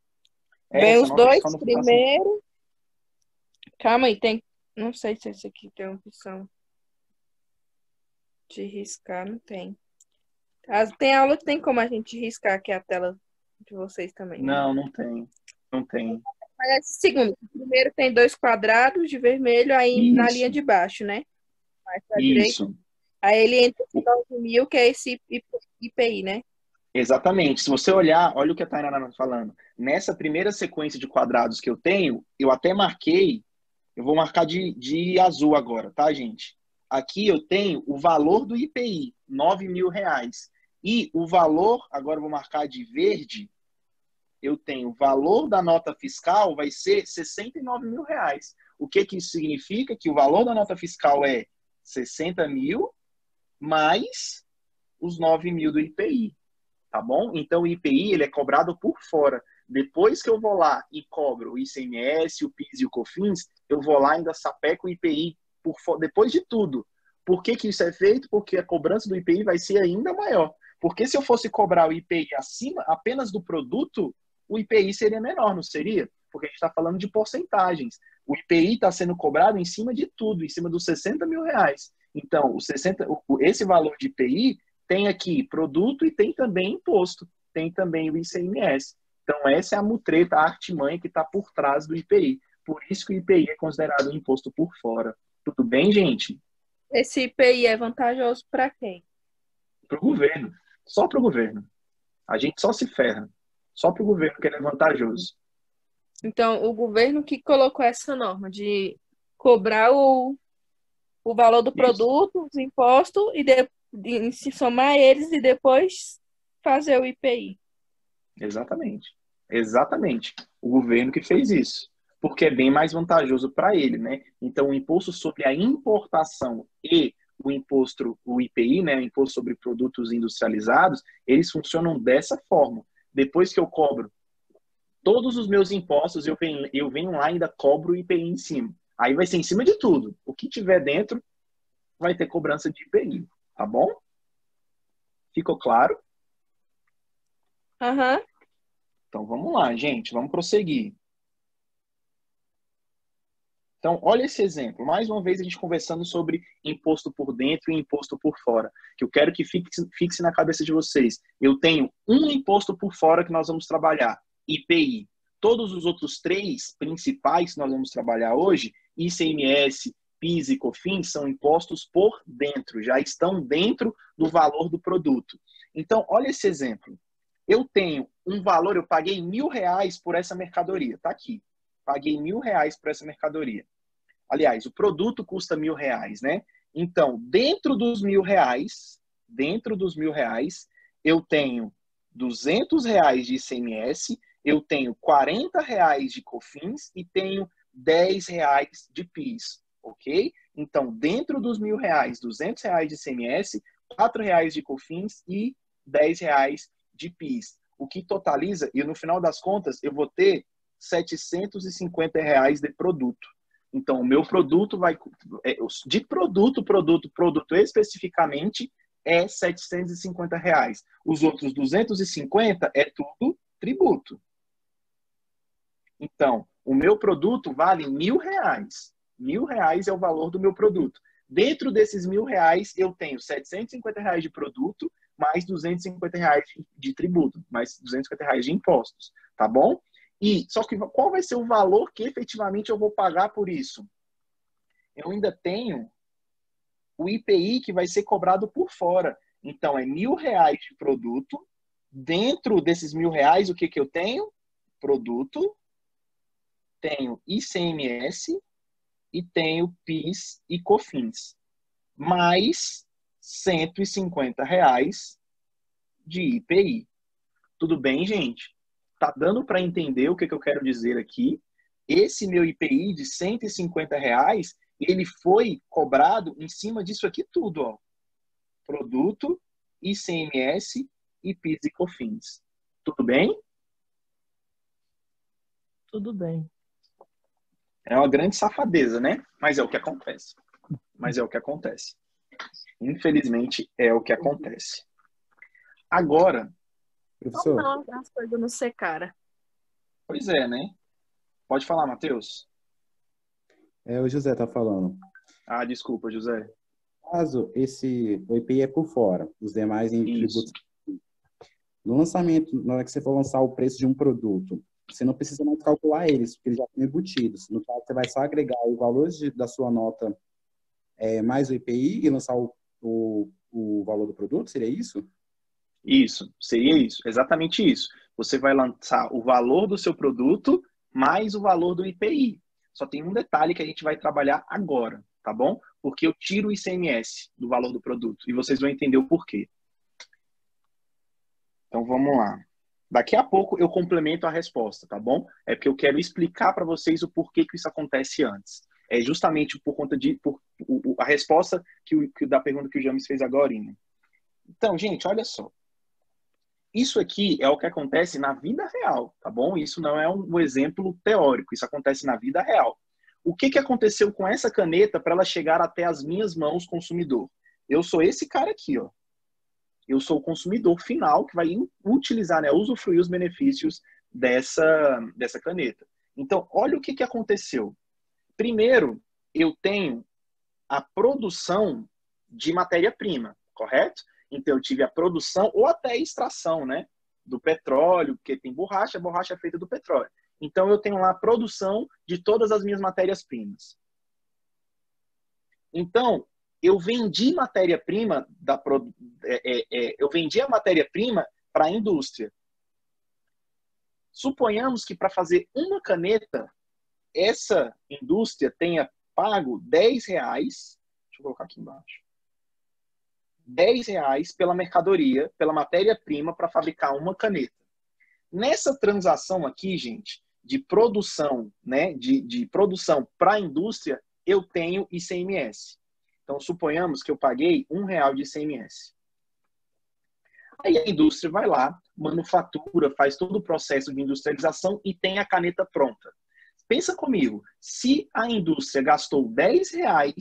Vem Essa os nota dois fiscal não tá assim. primeiro. Calma aí, tem. Não sei se esse aqui tem opção de riscar, não tem. Tem aula que tem como a gente riscar aqui a tela de vocês também, né? Não tem. Não tem. Mas esse segundo, primeiro tem 2 quadrados de vermelho aí na linha Isso, de baixo, né? Mais pra direita. isso. Aí ele entra em 9 mil, que é esse IPI, né? Exatamente. Se você olhar, olha o que a Tainara está falando. Nessa primeira sequência de quadrados que eu tenho, eu até marquei, eu vou marcar de azul agora, tá, gente? Aqui eu tenho o valor do IPI, 9 mil reais. E o valor, agora eu vou marcar de verde, eu tenho o valor da nota fiscal vai ser 69 mil reais. O que isso significa? Que o valor da nota fiscal é 60 mil mais os 9 mil do IPI. Tá bom? Então, o IPI ele é cobrado por fora. Depois que eu vou lá e cobro o ICMS, o PIS e o COFINS, eu vou lá e ainda sapeco o IPI por fora, depois de tudo. Por que isso é feito? Porque a cobrança do IPI vai ser ainda maior. Porque se eu fosse cobrar o IPI acima apenas do produto, o IPI seria menor, não seria? Porque a gente está falando de porcentagens. O IPI está sendo cobrado em cima de tudo, em cima dos 60 mil reais. Então, esse valor de IPI tem aqui produto e tem também imposto, tem também o ICMS. Então, essa é a mutreta, a artimanha que está por trás do IPI. Por isso que o IPI é considerado um imposto por fora. Tudo bem, gente? Esse IPI é vantajoso para quem? Para o governo. Só para o governo. A gente só se ferra. Só para o governo que ele é vantajoso. Então, o governo que colocou essa norma de cobrar o valor do produto, os impostos, e se somar eles e depois fazer o IPI. Exatamente. Exatamente. O governo que fez isso. Porque é bem mais vantajoso para ele, né? Então, o imposto sobre a importação e o imposto, o IPI, né, o imposto sobre produtos industrializados, eles funcionam dessa forma. Depois que eu cobro todos os meus impostos, eu venho lá e ainda cobro o IPI em cima. Aí vai ser em cima de tudo. O que tiver dentro vai ter cobrança de IPI, tá bom? Ficou claro? Aham. Então vamos lá, gente, vamos prosseguir. Então, olha esse exemplo. Mais uma vez a gente conversando sobre imposto por dentro e imposto por fora. Que eu quero que fixe na cabeça de vocês. Eu tenho um imposto por fora que nós vamos trabalhar, IPI. Todos os outros 3 principais que nós vamos trabalhar hoje, ICMS, PIS e COFINS, são impostos por dentro, já estão dentro do valor do produto. Então, olha esse exemplo. Eu tenho um valor, eu paguei R$1.000 por essa mercadoria, tá aqui. Paguei R$1.000 por essa mercadoria. Aliás, o produto custa R$1.000, né? Então, dentro dos R$1.000, eu tenho R$200 de ICMS, eu tenho R$40 de COFINS e tenho R$10 de PIS, ok? Então, dentro dos R$1.000, R$200 de ICMS, R$4 de COFINS e R$10 de PIS. O que totaliza, e no final das contas, eu vou ter R$750 de produto. Então, o meu produto vai... De produto especificamente, é R$750. Os outros 250 é tudo tributo. Então, o meu produto vale R$1.000. R$1.000 é o valor do meu produto. Dentro desses R$1.000, eu tenho R$750 de produto, mais R$250 de tributo, mais R$250 de impostos, tá bom? E, só que qual vai ser o valor que efetivamente eu vou pagar por isso? Eu ainda tenho o IPI que vai ser cobrado por fora. Então, é R$1.000 de produto. Dentro desses R$1.000, o que eu tenho? Produto, tenho ICMS e tenho PIS e COFINS. Mais R$150 de IPI. Tudo bem, gente? Tá dando para entender o que eu quero dizer aqui? Esse meu IPI de R$150, ele foi cobrado em cima disso aqui tudo, ó. Produto, ICMS e PIS e COFINS. Tudo bem? Tudo bem. É uma grande safadeza, né? Mas é o que acontece. Infelizmente, é o que acontece. Agora... Professor, Não, as coisas não ser cara. Pois é, né? Pode falar, Matheus. o José está falando. Ah, desculpa, José. Caso o IPI é por fora, os demais em Isso. tributos. No lançamento, na hora que você for lançar o preço de um produto, você não precisa mais calcular eles, porque eles já estão embutidos. No caso, você vai só agregar o valor da sua nota mais o IPI e lançar o valor do produto? Seria isso? Isso, seria isso, exatamente isso. Você vai lançar o valor do seu produto mais o valor do IPI. Só tem um detalhe que a gente vai trabalhar agora, tá bom? Porque eu tiro o ICMS do valor do produto e vocês vão entender o porquê. Então vamos lá. Daqui a pouco eu complemento a resposta, tá bom? É porque eu quero explicar para vocês o porquê que isso acontece antes. É justamente por conta a resposta da pergunta que o James fez agora. Então, gente, olha só. Isso aqui é o que acontece na vida real, tá bom? Isso não é um exemplo teórico, isso acontece na vida real. O que aconteceu com essa caneta para ela chegar até as minhas mãos, consumidor? Eu sou esse cara aqui, ó. Eu sou o consumidor final que vai utilizar, né, usufruir os benefícios dessa caneta. Então, olha o que aconteceu. Primeiro, eu tenho a produção de matéria-prima, correto? Então, eu tive a produção ou até a extração, né, do petróleo, porque tem borracha, a borracha é feita do petróleo. Então, eu tenho lá a produção de todas as minhas matérias-primas. Então, eu vendi matéria-prima eu vendi a matéria-prima para a indústria. Suponhamos que para fazer uma caneta, essa indústria tenha pago R$10, deixa eu colocar aqui embaixo, R$10 pela mercadoria, pela matéria-prima para fabricar uma caneta. Nessa transação aqui, gente, de produção, né, de produção para a indústria, eu tenho ICMS. Então, suponhamos que eu paguei R$1 de ICMS. Aí a indústria vai lá, manufatura, faz todo o processo de industrialização e tem a caneta pronta. Pensa comigo, se a indústria gastou R$10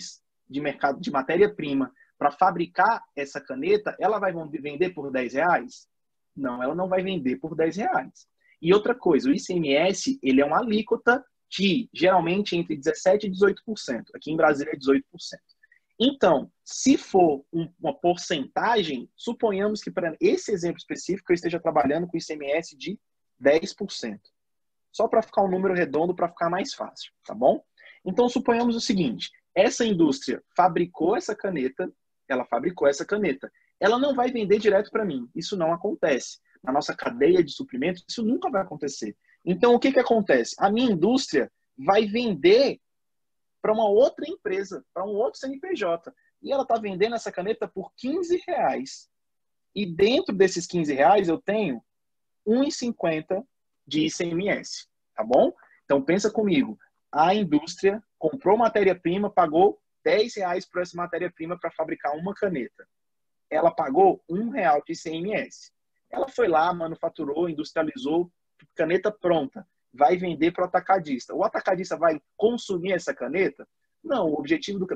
de matéria-prima para fabricar essa caneta, ela vai vender por R$10? Não, ela não vai vender por R$10. E outra coisa, o ICMS, ele é uma alíquota de, geralmente, entre 17% e 18%. Aqui em Brasília é 18%. Então, se for uma porcentagem, suponhamos que para esse exemplo específico eu esteja trabalhando com ICMS de 10%. Só para ficar um número redondo, para ficar mais fácil, tá bom? Então, suponhamos o seguinte, essa indústria fabricou essa caneta, ela não vai vender direto para mim, isso não acontece. Na nossa cadeia de suprimentos, isso nunca vai acontecer. Então, o que acontece? A minha indústria vai vender para uma outra empresa, para um outro CNPJ. E ela está vendendo essa caneta por R$15. E dentro desses R$15 eu tenho R$1,50 de ICMS, tá bom? Então pensa comigo, a indústria comprou matéria-prima, pagou R$10 por essa matéria-prima para fabricar uma caneta. Ela pagou R$1 de ICMS. Ela foi lá, manufaturou, industrializou, caneta pronta. Vai vender para o atacadista. O atacadista vai consumir essa caneta? Não, o objetivo do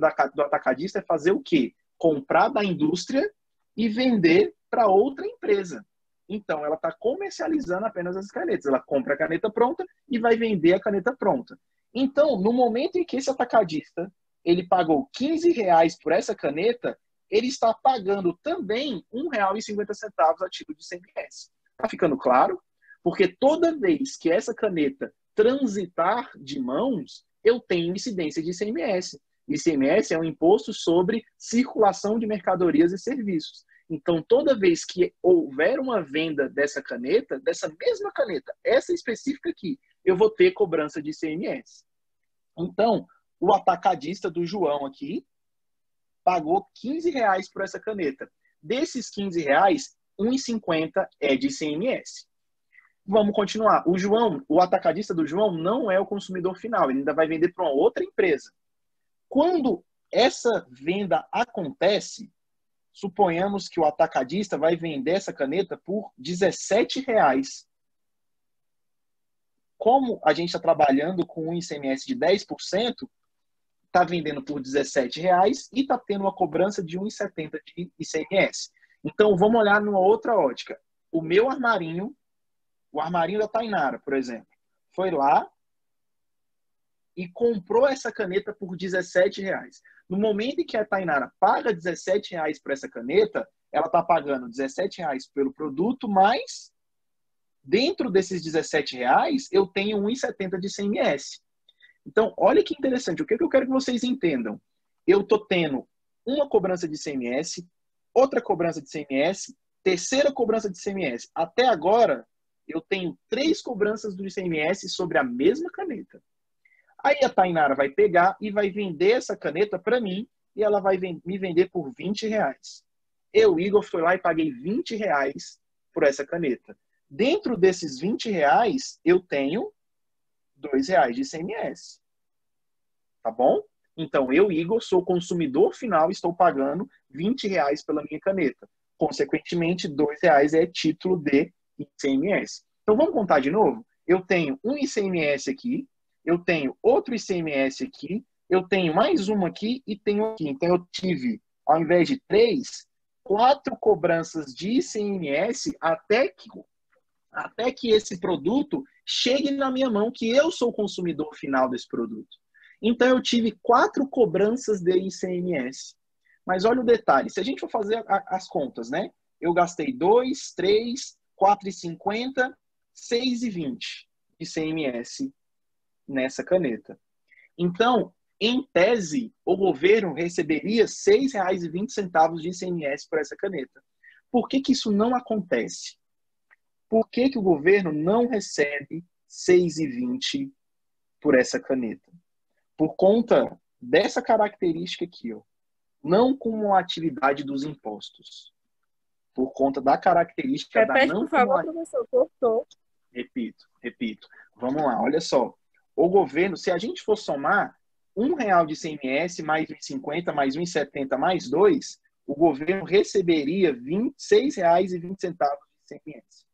atacadista é fazer o quê? Comprar da indústria e vender para outra empresa. Então, ela está comercializando apenas as canetas. Ela compra a caneta pronta e vai vender a caneta pronta. Então, no momento em que esse atacadista ele pagou R$15 por essa caneta, ele está pagando também R$1,50 a título de ICMS. Está ficando claro? Porque toda vez que essa caneta transitar de mãos, eu tenho incidência de ICMS. ICMS é um imposto sobre circulação de mercadorias e serviços. Então, toda vez que houver uma venda dessa caneta, dessa mesma caneta, essa específica aqui, eu vou ter cobrança de ICMS. Então, o atacadista do João aqui pagou R$15 por essa caneta. Desses R$15, R$1,50 é de ICMS. Vamos continuar. O atacadista do João não é o consumidor final, ele ainda vai vender para uma outra empresa. Quando essa venda acontece, suponhamos que o atacadista vai vender essa caneta por R$17. Como a gente está trabalhando com um ICMS de 10%, está vendendo por R$17 e está tendo uma cobrança de R$1,70 de ICMS. Então, vamos olhar numa outra ótica. O meu armarinho, o armarinho da Tainara, por exemplo, foi lá e comprou essa caneta por R$17. No momento em que a Tainara paga R$17 por essa caneta, ela está pagando R$17 pelo produto, mas dentro desses R$17 eu tenho R$1,70 de ICMS. Então, olha que interessante. O que eu quero que vocês entendam? Eu estou tendo uma cobrança de ICMS, outra cobrança de ICMS, terceira cobrança de ICMS. Até agora, eu tenho 3 cobranças do ICMS sobre a mesma caneta. Aí a Tainara vai pegar e vai vender essa caneta para mim e ela vai me vender por R$20. Eu, Igor, fui lá e paguei R$20 por essa caneta. Dentro desses R$20, eu tenho R$2 de ICMS. Tá bom? Então, eu, Igor, sou consumidor final e estou pagando R$20 pela minha caneta. Consequentemente, R$2 é título de ICMS. Então, vamos contar de novo? Eu tenho um ICMS aqui, eu tenho outro ICMS aqui, eu tenho mais uma aqui e tenho aqui. Então, eu tive, ao invés de 3, 4 cobranças de ICMS até que esse produto chegue na minha mão, que eu sou o consumidor final desse produto. Então, eu tive 4 cobranças de ICMS. Mas olha o detalhe, se a gente for fazer as contas, né? Eu gastei 2, 3, R$4,50, R$6,20 de ICMS nessa caneta. Então, em tese, o governo receberia R$6,20 de ICMS por essa caneta. Por que isso não acontece? Por que o governo não recebe R$6,20 por essa caneta? Por conta dessa característica aqui, ó, não cumulatividade dos impostos. Por conta da característica da não por favor, professor, cortou. Repito. Vamos lá, olha só. O governo, se a gente for somar R$1 de ICMS mais R$1,50 mais R$1,70 mais 2, o governo receberia R$6,20 de ICMS.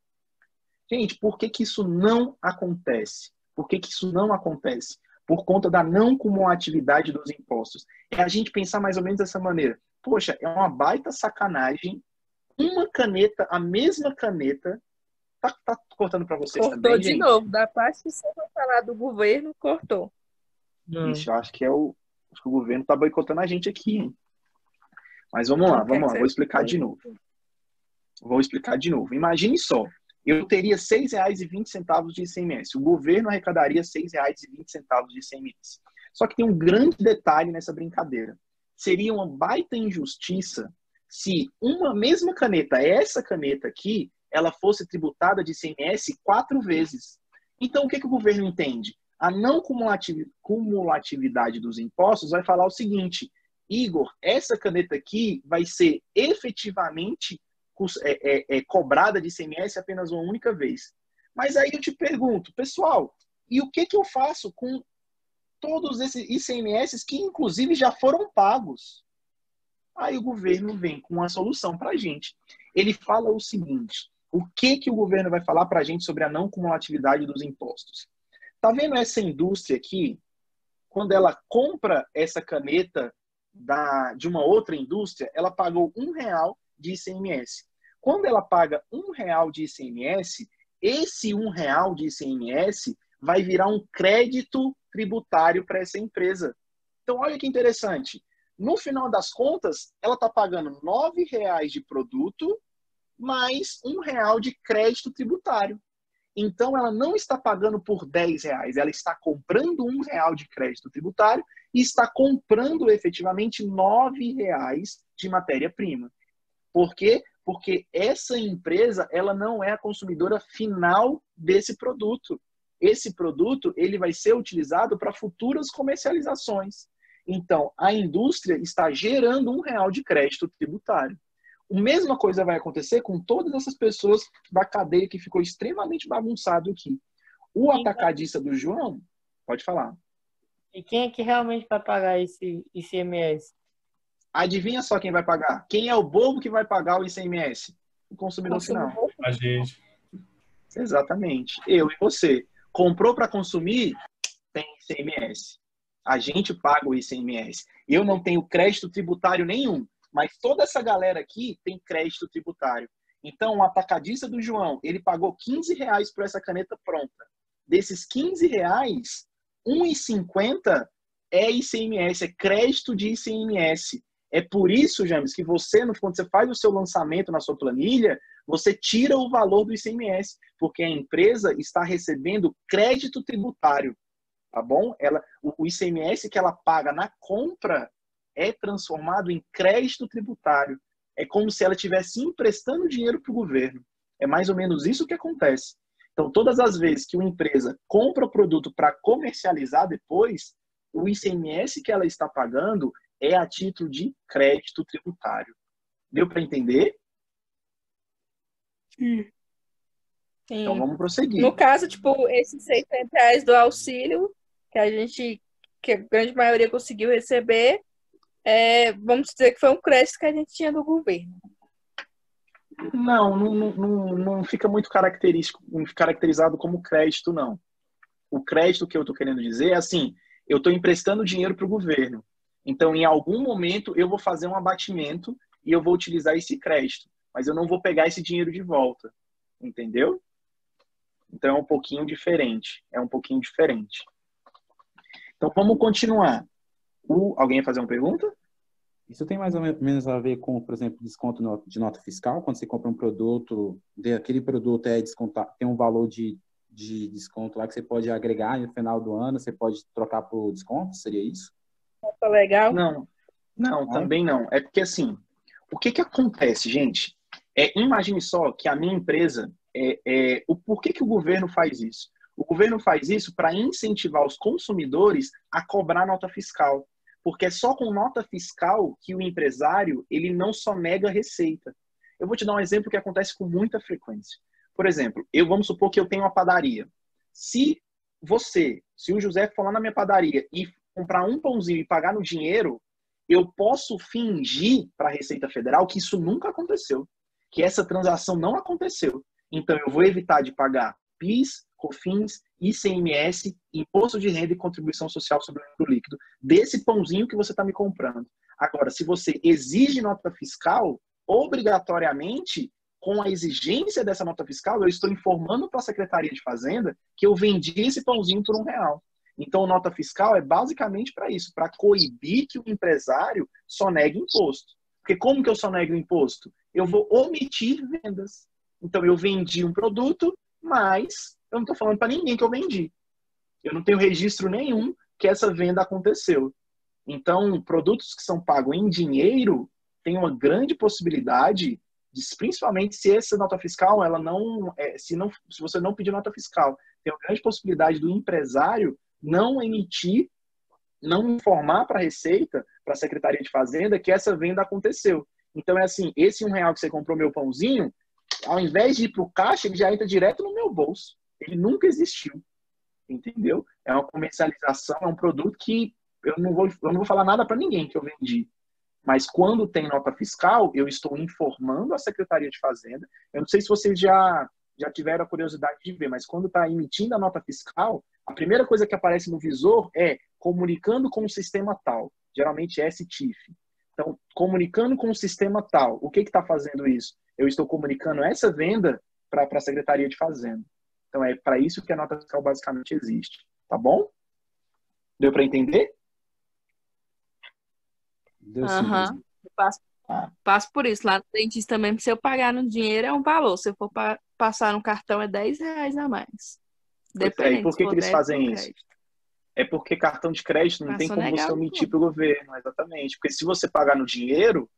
Gente, por que isso não acontece? Por que isso não acontece? Por conta da não cumulatividade dos impostos. É a gente pensar mais ou menos dessa maneira. Poxa, é uma baita sacanagem. Uma caneta, a mesma caneta, tá cortando para vocês cortou também, de gente? novo. Da parte que você vai falar do governo, cortou. Não. Ixi, eu acho que o governo tá boicotando a gente aqui, hein? Mas vamos lá. Vou explicar de novo. Imagine só. eu teria R$ 6,20 de ICMS. O governo arrecadaria R$ 6,20 de ICMS. Só que tem um grande detalhe nessa brincadeira. Seria uma baita injustiça se uma mesma caneta, essa caneta aqui, ela fosse tributada de ICMS 4 vezes. Então, o que o governo entende? A não cumulatividade dos impostos vai falar o seguinte: Igor, essa caneta aqui vai ser efetivamente cobrada de ICMS apenas uma única vez. Mas aí eu te pergunto, pessoal, e o que eu faço com todos esses ICMS que, inclusive, já foram pagos? Aí o governo vem com uma solução para a gente. Ele fala o seguinte: o que o governo vai falar para a gente sobre a não cumulatividade dos impostos? Tá vendo essa indústria aqui? Quando ela compra essa caneta de uma outra indústria, ela pagou R$1 de ICMS. Quando ela paga R$1 de ICMS, esse R$1 de ICMS vai virar um crédito tributário para essa empresa. Então, olha que interessante. No final das contas, ela está pagando R$9 de produto mais R$1 de crédito tributário. Então, ela não está pagando por R$10, ela está comprando R$1 de crédito tributário e está comprando efetivamente R$9 de matéria-prima. Por quê? Porque essa empresa, ela não é a consumidora final desse produto. Esse produto, ele vai ser utilizado para futuras comercializações. Então, a indústria está gerando R$1 de crédito tributário. A mesma coisa vai acontecer com todas essas pessoas da cadeia que ficou extremamente bagunçado aqui. O atacadista do João, pode falar. E quem é que realmente vai pagar esse ICMS? Adivinha só quem vai pagar? Quem é o bobo que vai pagar o ICMS? O consumidor final. A gente. Exatamente. Eu e você. Comprou para consumir, tem ICMS. A gente paga o ICMS. Eu não tenho crédito tributário nenhum, mas toda essa galera aqui tem crédito tributário. Então, o atacadista do João, ele pagou R$15 por essa caneta pronta. Desses R$15, R$1,50 é ICMS, é crédito de ICMS. É por isso, James, que você, quando você faz o seu lançamento na sua planilha, você tira o valor do ICMS, porque a empresa está recebendo crédito tributário, tá bom? O ICMS que ela paga na compra é transformado em crédito tributário. É como se ela estivesse emprestando dinheiro para o governo. É mais ou menos isso que acontece. Então, todas as vezes que uma empresa compra o produto para comercializar depois, o ICMS que ela está pagando é a título de crédito tributário. Deu para entender? Sim. Então vamos prosseguir. No caso, tipo, esses R$600 do auxílio que a grande maioria conseguiu receber, vamos dizer que foi um crédito que a gente tinha do governo. Não fica muito caracterizado como crédito, não. O crédito que eu estou querendo dizer é assim: eu estou emprestando dinheiro para o governo. Então, em algum momento, eu vou fazer um abatimento e eu vou utilizar esse crédito. Mas eu não vou pegar esse dinheiro de volta. Entendeu? Então, é um pouquinho diferente. Então, vamos continuar. Alguém ia fazer uma pergunta? Isso tem mais ou menos a ver com, por exemplo, desconto de nota fiscal? Quando você compra um produto, aquele produto tem um valor de desconto lá que você pode agregar no final do ano, você pode trocar por desconto? Seria isso? Tá legal? Não, também não. É porque, assim, o que acontece, gente? Imagine só que a minha empresa, por que o governo faz isso? O governo faz isso para incentivar os consumidores a cobrar nota fiscal. Porque é só com nota fiscal que o empresário ele não sonega receita. Eu vou te dar um exemplo que acontece com muita frequência. Por exemplo, vamos supor que eu tenho uma padaria. Se o José for lá na minha padaria e comprar um pãozinho e pagar no dinheiro, eu posso fingir para a Receita Federal que isso nunca aconteceu, que essa transação não aconteceu. Então, eu vou evitar de pagar PIS, COFINS, ICMS, Imposto de Renda e Contribuição Social sobre o lucro líquido desse pãozinho que você está me comprando. Agora, se você exige nota fiscal, obrigatoriamente, com a exigência dessa nota fiscal, eu estou informando para a Secretaria de Fazenda que eu vendi esse pãozinho por R$1. Então, nota fiscal é basicamente para isso, para coibir que o empresário sonegue imposto. Porque como que eu sonego imposto? Eu vou omitir vendas. Então, eu vendi um produto, mas eu não estou falando para ninguém que eu vendi. Eu não tenho registro nenhum que essa venda aconteceu. Então, produtos que são pagos em dinheiro tem uma grande possibilidade, principalmente se essa nota fiscal, ela não, se você não pedir nota fiscal, tem uma grande possibilidade do empresário não emitir, não informar para a Receita, para a Secretaria de Fazenda, que essa venda aconteceu. Então, é assim, esse R$1 que você comprou meu pãozinho, ao invés de ir para o caixa, ele já entra direto no meu bolso. Ele nunca existiu. Entendeu? É uma comercialização, é um produto que eu não vou falar nada para ninguém que eu vendi. Mas quando tem nota fiscal, eu estou informando a Secretaria de Fazenda. Eu não sei se vocês já tiveram a curiosidade de ver, mas quando está emitindo a nota fiscal, a primeira coisa que aparece no visor é comunicando com o sistema tal. Geralmente é STIF. Então, comunicando com o sistema tal. O que está fazendo isso? Eu estou comunicando essa venda para a Secretaria de Fazenda. Então, é para isso que a nota fiscal basicamente existe. Tá bom? Deu para entender? Deu sim. Aham. Passo por isso. Lá no dentista mesmo, se eu pagar no dinheiro é um valor. Se eu for passar no cartão é R$10 a mais. E por que eles fazem isso? É porque cartão de crédito não tem como você omitir para o governo, exatamente. Porque se você pagar no dinheiro,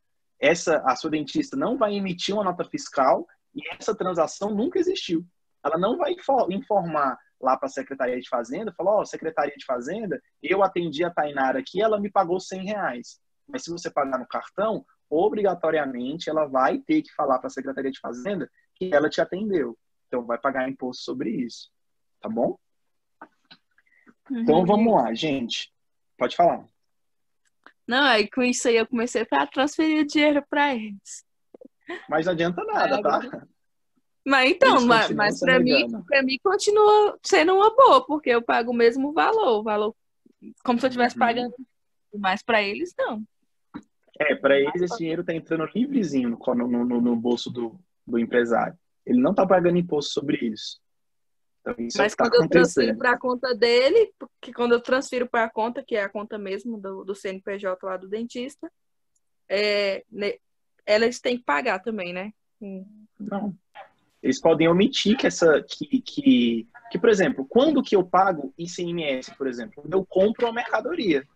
a sua dentista não vai emitir uma nota fiscal e essa transação nunca existiu. Ela não vai informar lá para a Secretaria de Fazenda, falar, Secretaria de Fazenda, eu atendi a Tainara aqui, ela me pagou R$100. Mas se você pagar no cartão, obrigatoriamente ela vai ter que falar para a Secretaria de Fazenda que ela te atendeu. Então vai pagar imposto sobre isso. Tá bom? Então vamos lá, gente. Pode falar. Não, aí com isso aí eu comecei a transferir o dinheiro para eles. Mas não adianta nada, tá? Mas então, mas para mim continua sendo uma boa, porque eu pago o mesmo valor, como se eu estivesse pagando, mas para eles não. Para eles esse dinheiro está entrando livrezinho no bolso do empresário. Ele não está pagando imposto sobre isso. Então, isso mas quando eu transfiro para a conta dele, porque quando eu transfiro para a conta, que é a conta mesmo do CNPJ lá do dentista, elas têm que pagar também, né? Não. Eles podem omitir que, por exemplo, quando que eu pago ICMS, por exemplo? Eu compro uma mercadoria.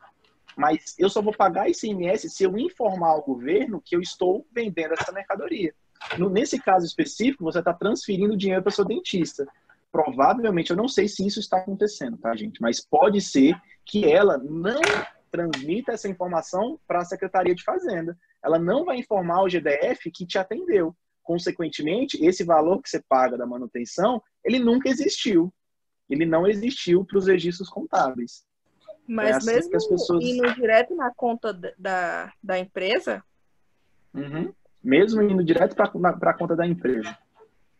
Mas eu só vou pagar ICMS se eu informar ao governo que eu estou vendendo essa mercadoria. Nesse caso específico, você está transferindo dinheiro para o seu dentista. Provavelmente, eu não sei se isso está acontecendo, tá, gente? Mas pode ser que ela não transmita essa informação para a Secretaria de Fazenda. Ela não vai informar o GDF que te atendeu. Consequentemente, esse valor que você paga da manutenção, ele nunca existiu. Ele não existiu para os registros contábeis. Mas assim mesmo que as pessoas... indo direto na conta da empresa? Mesmo indo direto para a conta da empresa.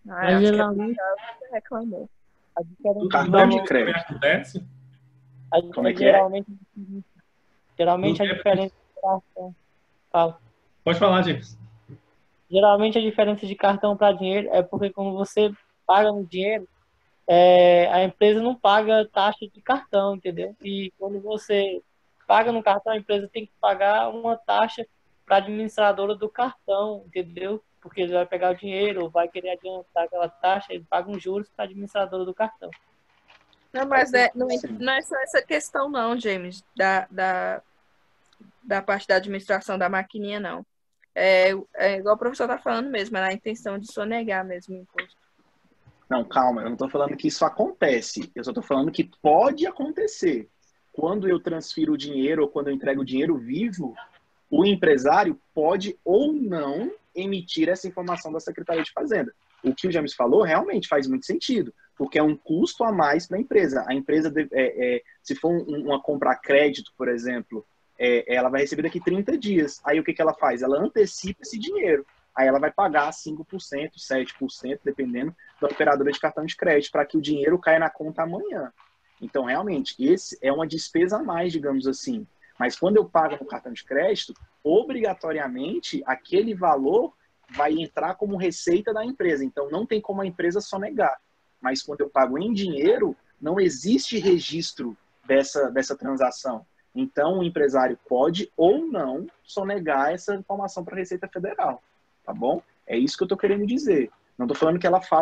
Mas geralmente reclamou. Cartão de crédito. Como é que geralmente a diferença de cartão. Fala. Pode falar, James. Geralmente a diferença de cartão para dinheiro é porque quando você paga no dinheiro, a empresa não paga taxa de cartão, entendeu? E quando você paga no cartão, a empresa tem que pagar uma taxa para a administradora do cartão, entendeu? Porque ele vai pegar o dinheiro, vai querer adiantar aquela taxa, ele paga uns juros para a administradora do cartão. Não, mas não é só essa questão não, James, da parte da administração da maquininha, não. É igual o professor está falando mesmo, é na intenção de sonegar mesmo o imposto. Não, calma, eu não estou falando que isso acontece, eu só estou falando que pode acontecer. Quando eu transfiro o dinheiro ou quando eu entrego o dinheiro vivo, o empresário pode ou não emitir essa informação da Secretaria de Fazenda. O que o James falou realmente faz muito sentido, porque é um custo a mais para a empresa. A empresa, se for uma compra a crédito, por exemplo, ela vai receber daqui 30 dias. Aí o que ela faz? Ela antecipa esse dinheiro. Aí ela vai pagar 5%, 7%, dependendo da operadora de cartão de crédito, para que o dinheiro caia na conta amanhã. Então, realmente, esse é uma despesa a mais, digamos assim. Mas quando eu pago no cartão de crédito, obrigatoriamente, aquele valor vai entrar como receita da empresa. Então, não tem como a empresa sonegar. Mas quando eu pago em dinheiro, não existe registro dessa transação. Então, o empresário pode ou não sonegar essa informação para a Receita Federal. Tá bom? É isso que eu estou querendo dizer. Não estou falando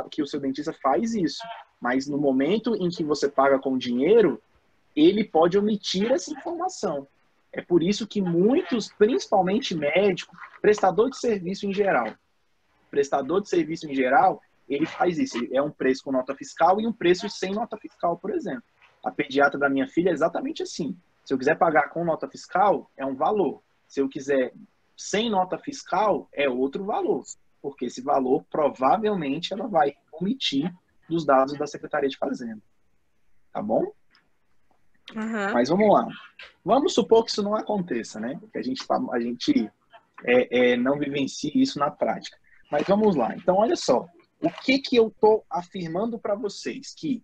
que o seu dentista faz isso, mas no momento em que você paga com dinheiro, ele pode omitir essa informação. É por isso que muitos, principalmente médicos, prestador de serviço em geral, ele faz isso. É um preço com nota fiscal e um preço sem nota fiscal, por exemplo. A pediatra da minha filha é exatamente assim. Se eu quiser pagar com nota fiscal, é um valor. Se eu quiser sem nota fiscal, é outro valor. Porque esse valor, provavelmente, ela vai omitir dos dados da Secretaria de Fazenda. Tá bom? Uhum. Mas vamos lá. Vamos supor que isso não aconteça, né? Que a gente não vivencie isso na prática. Mas vamos lá. Então, olha só. O que eu estou afirmando para vocês? Que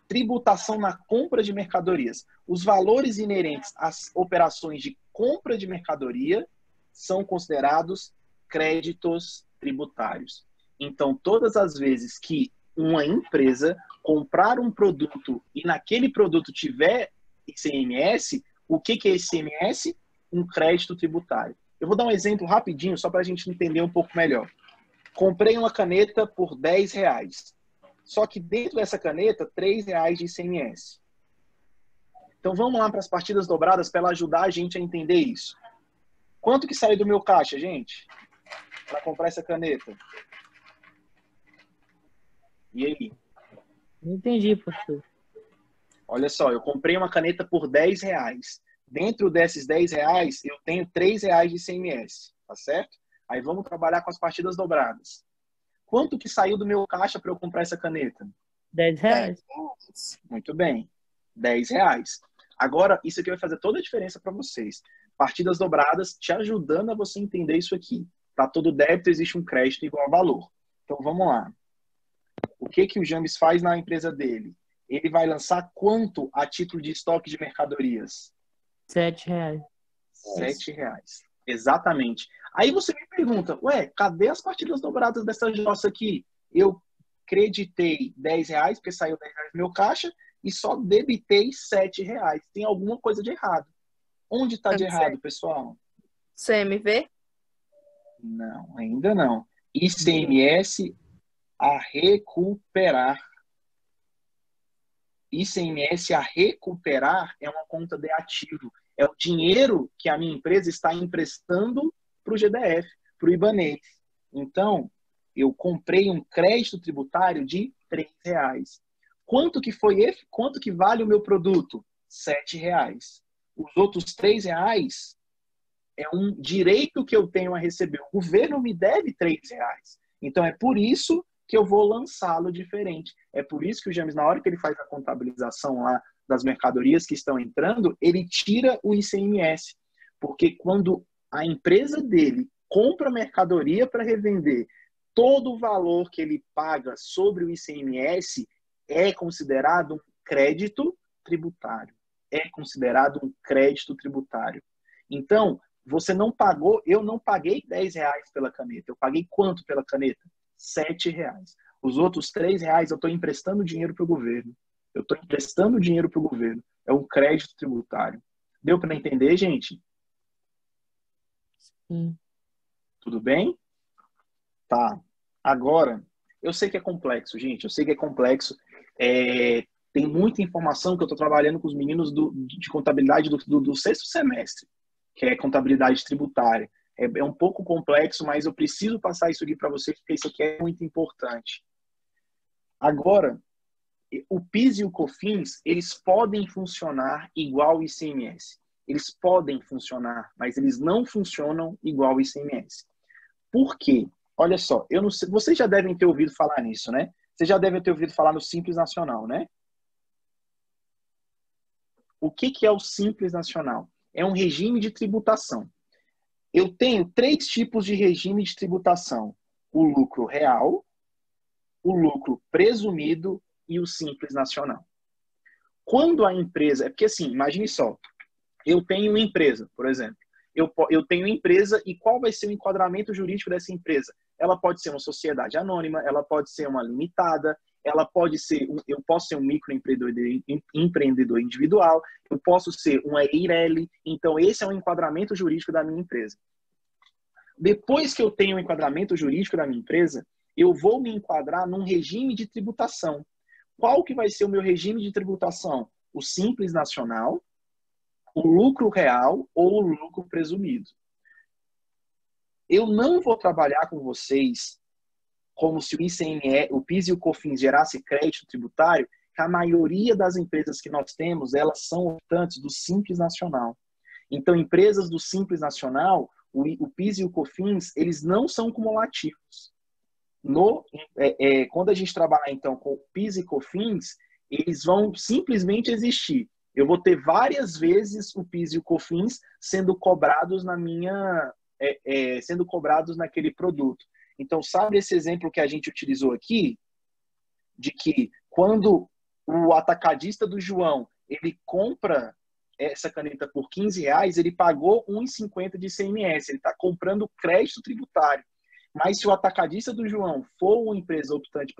tributação na compra de mercadorias. Os valores inerentes às operações de compra de mercadoria são considerados créditos tributários. Então, todas as vezes que uma empresa comprar um produto e naquele produto tiver ICMS, o que é ICMS? Um crédito tributário. Eu vou dar um exemplo rapidinho, só para a gente entender um pouco melhor. Comprei uma caneta por R$10. Só que dentro dessa caneta, R$3 de ICMS. Então vamos lá para as partidas dobradas para ela ajudar a gente a entender isso. Quanto que saiu do meu caixa, gente? Para comprar essa caneta? E aí? Não entendi, professor. Olha só, eu comprei uma caneta por R$10. Dentro desses R$10, eu tenho R$3 de ICMS, tá certo? Aí vamos trabalhar com as partidas dobradas. Quanto que saiu do meu caixa para eu comprar essa caneta? R$10. Muito bem. R$10. Agora, isso aqui vai fazer toda a diferença para vocês. Partidas dobradas te ajudando a você entender isso aqui. Para todo débito existe um crédito igual a valor. Então, vamos lá. O que o James faz na empresa dele? Ele vai lançar quanto a título de estoque de mercadorias? R$7. R$7. Exatamente. Aí você me pergunta, ué, cadê as partidas dobradas dessa jossa aqui? Eu creditei R$10 porque saiu R$10 do meu caixa e só debitei R$7. Tem alguma coisa de errado. Onde está de errado, pessoal? CMV? Não, ainda não. ICMS a recuperar. ICMS a recuperar é uma conta de ativo. É o dinheiro que a minha empresa está emprestando para o GDF, para o Ibanez. Então, eu comprei um crédito tributário de R$3. Quanto que vale o meu produto? R$7. Os outros R$3 é um direito que eu tenho a receber. O governo me deve R$3. Então, é por isso que eu vou lançá-lo diferente. É por isso que o James, na hora que ele faz a contabilização lá das mercadorias que estão entrando, ele tira o ICMS. Porque quando a empresa dele compra mercadoria para revender, todo o valor que ele paga sobre o ICMS é considerado um crédito tributário. É considerado um crédito tributário. Então, você não pagou, eu não paguei R$10 pela caneta. Eu paguei quanto pela caneta? R$7. Os outros R$3 eu estou emprestando dinheiro para o governo. Eu estou emprestando dinheiro para o governo. É um crédito tributário. Deu para entender, gente? Sim. Tudo bem? Tá. Agora, eu sei que é complexo, gente. Eu sei que é complexo. Tem muita informação que eu estou trabalhando com os meninos de contabilidade do sexto semestre, que é contabilidade tributária. É um pouco complexo, mas eu preciso passar isso aqui para vocês, porque isso aqui é muito importante. Agora, o PIS e o COFINS, eles podem funcionar igual o ICMS. Eles podem funcionar, mas eles não funcionam igual o ICMS. Por quê? Olha só, eu não sei, vocês já devem ter ouvido falar nisso, né? Vocês já devem ter ouvido falar no Simples Nacional, né? O que é o Simples Nacional? É um regime de tributação. Eu tenho 3 tipos de regime de tributação. O lucro real, o lucro presumido e o Simples Nacional. Quando a empresa... É porque assim, imagine só. Eu tenho uma empresa, por exemplo. Eu tenho empresa e qual vai ser o enquadramento jurídico dessa empresa? Ela pode ser uma sociedade anônima, ela pode ser uma limitada, ela pode ser, eu posso ser um microempreendedor individual, eu posso ser uma EIRELI. Então, esse é o enquadramento jurídico da minha empresa. Depois que eu tenho o enquadramento jurídico da minha empresa, eu vou me enquadrar num regime de tributação. Qual que vai ser o meu regime de tributação? O Simples Nacional, o lucro real ou o lucro presumido. Eu não vou trabalhar com vocês como se o ICMS, o PIS e o COFINS gerasse crédito tributário, que a maioria das empresas que nós temos, elas são optantes do Simples Nacional. Então, empresas do Simples Nacional, o PIS e o COFINS, eles não são cumulativos. Quando a gente trabalhar, então, com PIS e COFINS, eles vão simplesmente existir. Eu vou ter várias vezes o PIS e o COFINS sendo cobrados sendo cobrados naquele produto. Então, sabe esse exemplo que a gente utilizou aqui? De que quando o atacadista do João, ele compra essa caneta por R$15, ele pagou R$1,50 de ICMS. Ele está comprando crédito tributário. Mas se o atacadista do João for uma empresa optante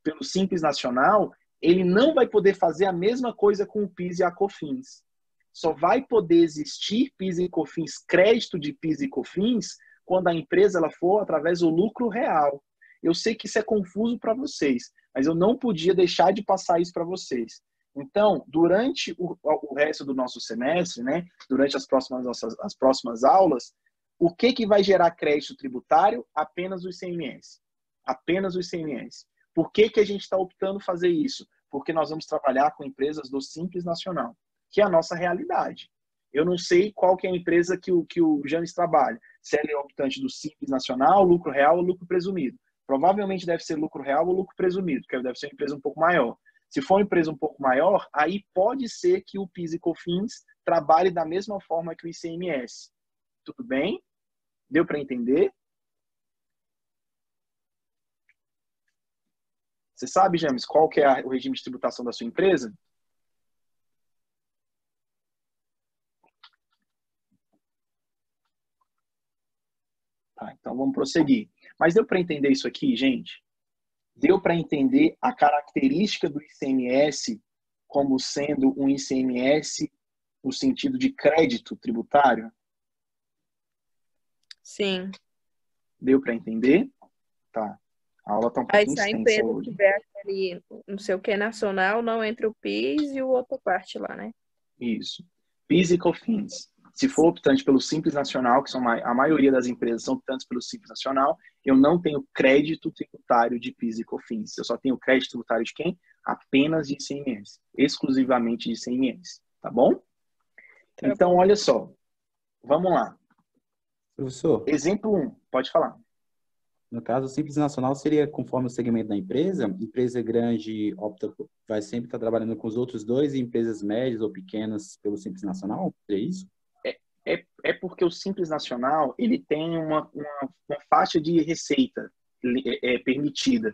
pelo Simples Nacional, ele não vai poder fazer a mesma coisa com o PIS e a COFINS. Só vai poder existir PIS e COFINS, crédito de PIS e COFINS, quando a empresa ela for através do lucro real. Eu sei que isso é confuso para vocês, mas eu não podia deixar de passar isso para vocês. Então, durante o resto do nosso semestre, né, durante as próximas aulas, o que vai gerar crédito tributário? Apenas o ICMS. Apenas o ICMS. Por que a gente está optando fazer isso? Porque nós vamos trabalhar com empresas do Simples Nacional, que é a nossa realidade. Eu não sei qual que é a empresa que o James trabalha. Se ela é optante do Simples Nacional, lucro real ou lucro presumido. Provavelmente deve ser lucro real ou lucro presumido, porque deve ser uma empresa um pouco maior. Se for uma empresa um pouco maior, aí pode ser que o PIS e COFINS trabalhe da mesma forma que o ICMS. Tudo bem? Deu para entender? Você sabe, James, qual que é o regime de tributação da sua empresa? Tá, então vamos prosseguir. Mas deu para entender isso aqui, gente? Deu para entender a característica do ICMS como sendo um ICMS no sentido de crédito tributário? Sim. Deu para entender? Tá. A aula está um Aí pouquinho se a extensa empresa hoje. tiver aquele, não sei o que, nacional, não entra o PIS e o outra parte lá, né? Isso. PIS e COFINS. Se for optante pelo Simples Nacional, que são a maioria das empresas são optantes pelo Simples Nacional, eu não tenho crédito tributário de PIS e COFINS. Eu só tenho crédito tributário de quem? Apenas de ICMS. Exclusivamente de ICMS. Tá bom? Tá então, bom. olha só. Vamos lá. Professor, Exemplo 1. Pode falar. no caso, o Simples Nacional seria conforme o segmento da empresa. Empresa grande vai sempre estar trabalhando com os outros dois, e empresas médias ou pequenas pelo Simples Nacional? É isso? É porque o Simples Nacional ele tem uma faixa de receita permitida.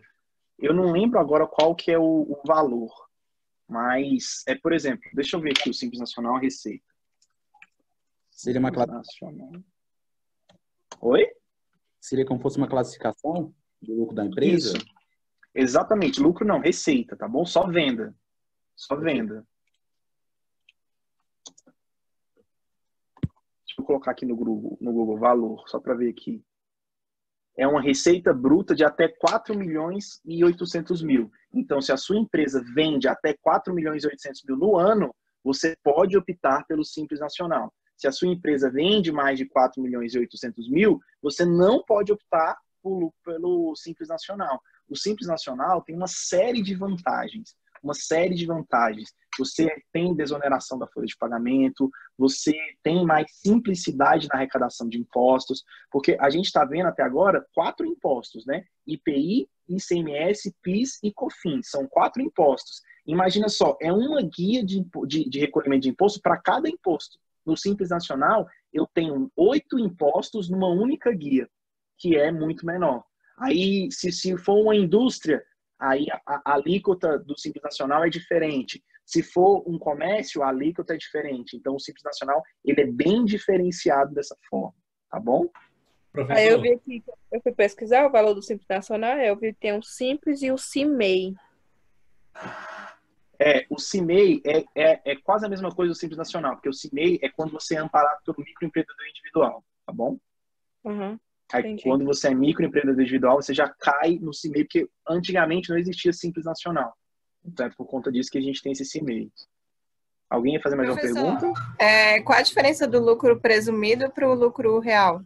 Eu não lembro agora qual que é o valor, mas por exemplo, deixa eu ver aqui o Simples Nacional, a receita. Seria uma Simples Nacional. Oi? Seria como fosse uma classificação do lucro da empresa? Isso. Exatamente. Lucro não, receita, tá bom? Só venda. Só venda. Deixa eu colocar aqui no Google valor, só para ver aqui. É uma receita bruta de até 4.800.000. Então, se a sua empresa vende até 4.800.000 no ano, você pode optar pelo Simples Nacional. Se a sua empresa vende mais de 4.800.000, você não pode optar pelo Simples Nacional. O Simples Nacional tem uma série de vantagens. Você tem desoneração da folha de pagamento, você tem mais simplicidade na arrecadação de impostos, porque a gente está vendo até agora 4 impostos, né? IPI, ICMS, PIS e COFINS. São 4 impostos. Imagina só, é uma guia de recolhimento de imposto para cada imposto. No Simples Nacional, eu tenho 8 impostos numa única guia, que é muito menor. Aí, se for uma indústria, aí a alíquota do Simples Nacional é diferente. Se for um comércio, a alíquota é diferente. Então, o Simples Nacional ele é bem diferenciado dessa forma. Tá bom? Professor, Aí eu vi aqui, eu fui pesquisar o valor do Simples Nacional, eu vi que tem o Simples e o CIMEI. O CIMEI é quase a mesma coisa do Simples Nacional, porque o CIMEI é quando você é amparado pelo microempreendedor individual, tá bom? Uhum. Aí, Entendi. quando você é microempreendedor individual, você já cai no CIMEI, porque antigamente não existia Simples Nacional. Então é por conta disso que a gente tem esse CIMEI. Alguém ia fazer mais uma Professor, pergunta? qual a diferença do lucro presumido para o lucro real?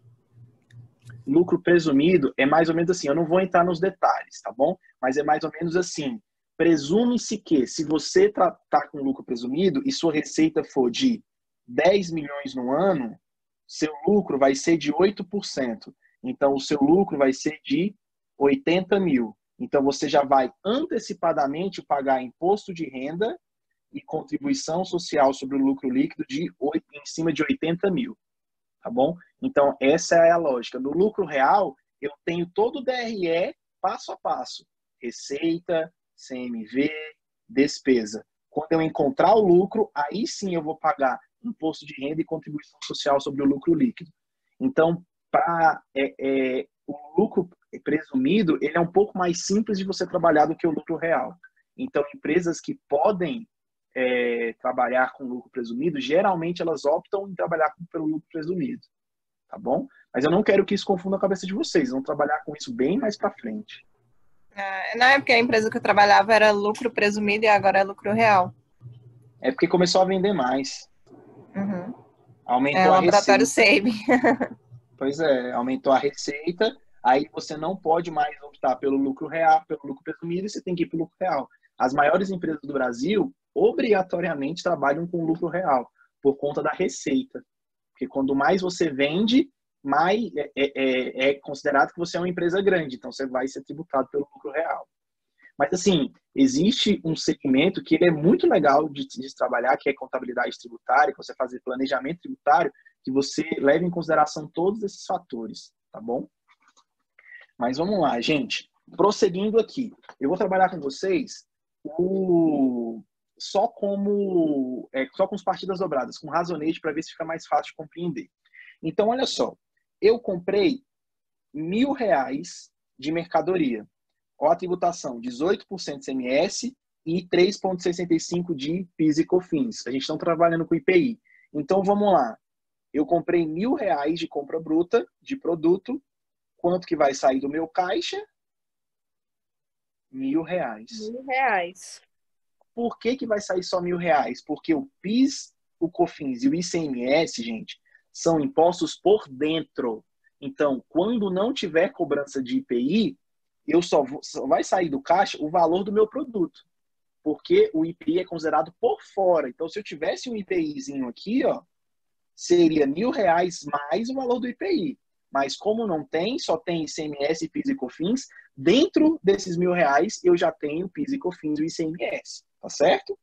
Lucro presumido é mais ou menos assim, eu não vou entrar nos detalhes, tá bom? Mas é mais ou menos assim, presume-se que se você tá com lucro presumido e sua receita for de 10 milhões no ano, seu lucro vai ser de 8%. Então, o seu lucro vai ser de 80 mil. Então, você já vai antecipadamente pagar imposto de renda e contribuição social sobre o lucro líquido em cima de 80 mil. Tá bom? Então, essa é a lógica. No lucro real, eu tenho todo o DRE passo a passo. Receita, CMV, despesa. Quando eu encontrar o lucro, aí sim eu vou pagar imposto de renda e contribuição social sobre o lucro líquido. Então, o lucro presumido, ele é um pouco mais simples de você trabalhar do que o lucro real. Então, empresas que podem trabalhar com lucro presumido, geralmente elas optam em trabalhar pelo lucro presumido, tá bom? Mas eu não quero que isso confunda a cabeça de vocês, vão trabalhar com isso bem mais para frente. Não é porque a empresa que eu trabalhava era lucro presumido e agora é lucro real. É porque começou a vender mais. Uhum. Aumentou o a laboratório receita. SABE. Pois é, aumentou a receita, aí você não pode mais optar pelo lucro real, pelo lucro presumido, e você tem que ir pelo lucro real. As maiores empresas do Brasil obrigatoriamente trabalham com lucro real, por conta da receita. Porque quando mais você vende, mais é considerado que você é uma empresa grande, então você vai ser tributado pelo lucro real. Mas, assim, existe um segmento que ele é muito legal de trabalhar, que é contabilidade tributária, que você fazer planejamento tributário, que você leva em consideração todos esses fatores, tá bom? Mas vamos lá, gente. Prosseguindo aqui, eu vou trabalhar com vocês só com as partidas dobradas, com razonete, para ver se fica mais fácil de compreender. Então, olha só, eu comprei R$1.000 de mercadoria. Ó, a tributação, 18% de CMS e 3,65% de PIS e COFINS. A gente está trabalhando com IPI. Então, vamos lá. Eu comprei R$1.000 de compra bruta de produto. Quanto que vai sair do meu caixa? R$1.000. R$1.000. Por que vai sair só R$1.000? Porque o PIS, o COFINS e o ICMS, gente, são impostos por dentro. Então, quando não tiver cobrança de IPI, só vai sair do caixa o valor do meu produto. Porque o IPI é considerado por fora. Então, se eu tivesse um IPIzinho aqui, ó, seria R$1.000 mais o valor do IPI. Mas como não tem, só tem ICMS, PIS e COFINS, dentro desses R$1.000 eu já tenho PIS e COFINS e ICMS, tá certo?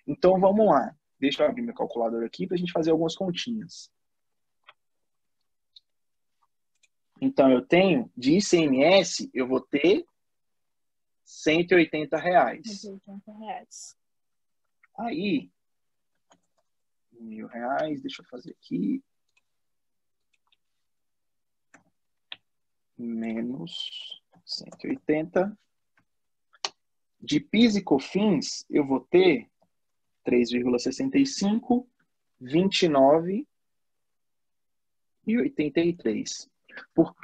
Então vamos lá. Deixa eu abrir meu calculador aqui para a gente fazer algumas continhas. Então eu tenho, de ICMS, eu vou ter R$180. R$180. Aí, R$1.000, deixa eu fazer aqui. Menos 180. De PIS e COFINS, eu vou ter 3,65, 29 e 83.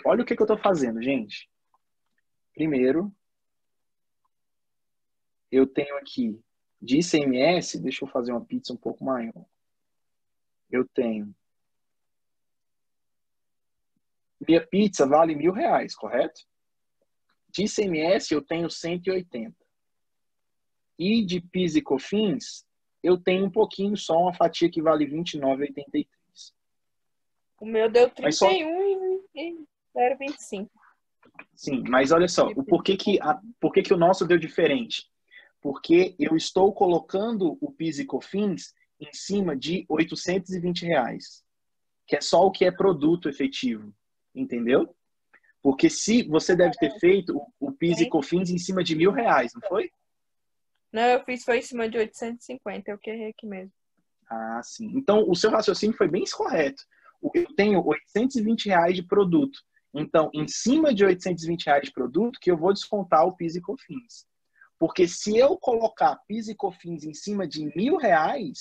Olha o que eu estou fazendo, gente. Primeiro, eu tenho aqui de ICMS, deixa eu fazer uma pizza um pouco maior. Eu tenho. Minha pizza vale R$1.000, correto? De ICMS eu tenho 180. E de PIS e COFINS, eu tenho um pouquinho só, uma fatia que vale R$29,83. O meu deu 31 e 0,25. Sim, mas olha só, por que o nosso deu diferente? Porque eu estou colocando o PIS e COFINS em cima de R$820, que é só o que é produto efetivo, entendeu? Porque se você deve ter feito o PIS e COFINS em cima de R$1.000, não foi? Não, eu fiz foi em cima de 850, eu que errei aqui mesmo. Ah, sim. Então, o seu raciocínio foi bem correto. Eu tenho R$820 de produto. Então, em cima de R$820 de produto, que eu vou descontar o PIS e COFINS. Porque se eu colocar PIS e COFINS em cima de R$1.000,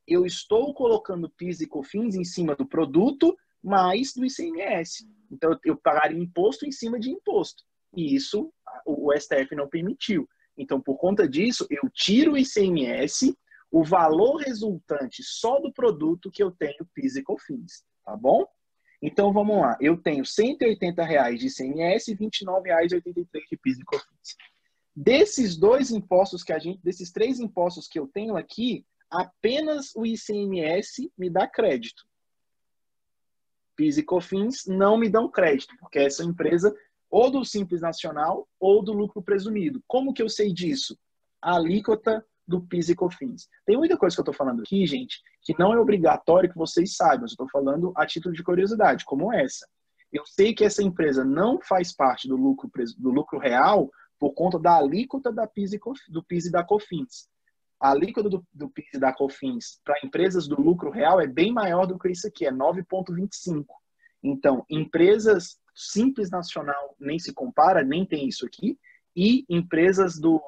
eu estou colocando PIS e COFINS em cima do produto mais do ICMS. Então, eu pagaria imposto em cima de imposto. E isso o STF não permitiu. Então, por conta disso, eu tiro o ICMS, o valor resultante só do produto que eu tenho PIS e COFINS, tá bom? Então, vamos lá. Eu tenho R$ 180 de ICMS e R$ 29,83 de PIS e COFINS. Desses desses 3 impostos que eu tenho aqui, apenas o ICMS me dá crédito. PIS e COFINS não me dão crédito, porque essa empresa ou do Simples Nacional ou do lucro presumido. Como que eu sei disso? A alíquota do PIS e COFINS. Tem muita coisa que eu estou falando aqui, gente, que não é obrigatório que vocês saibam. Eu estou falando a título de curiosidade, como essa. Eu sei que essa empresa não faz parte do lucro real por conta da alíquota do PIS e da COFINS. A alíquota do PIS e da COFINS para empresas do lucro real é bem maior do que isso aqui, é 9,25. Então, empresas Simples Nacional nem se compara, nem tem isso aqui, e empresas do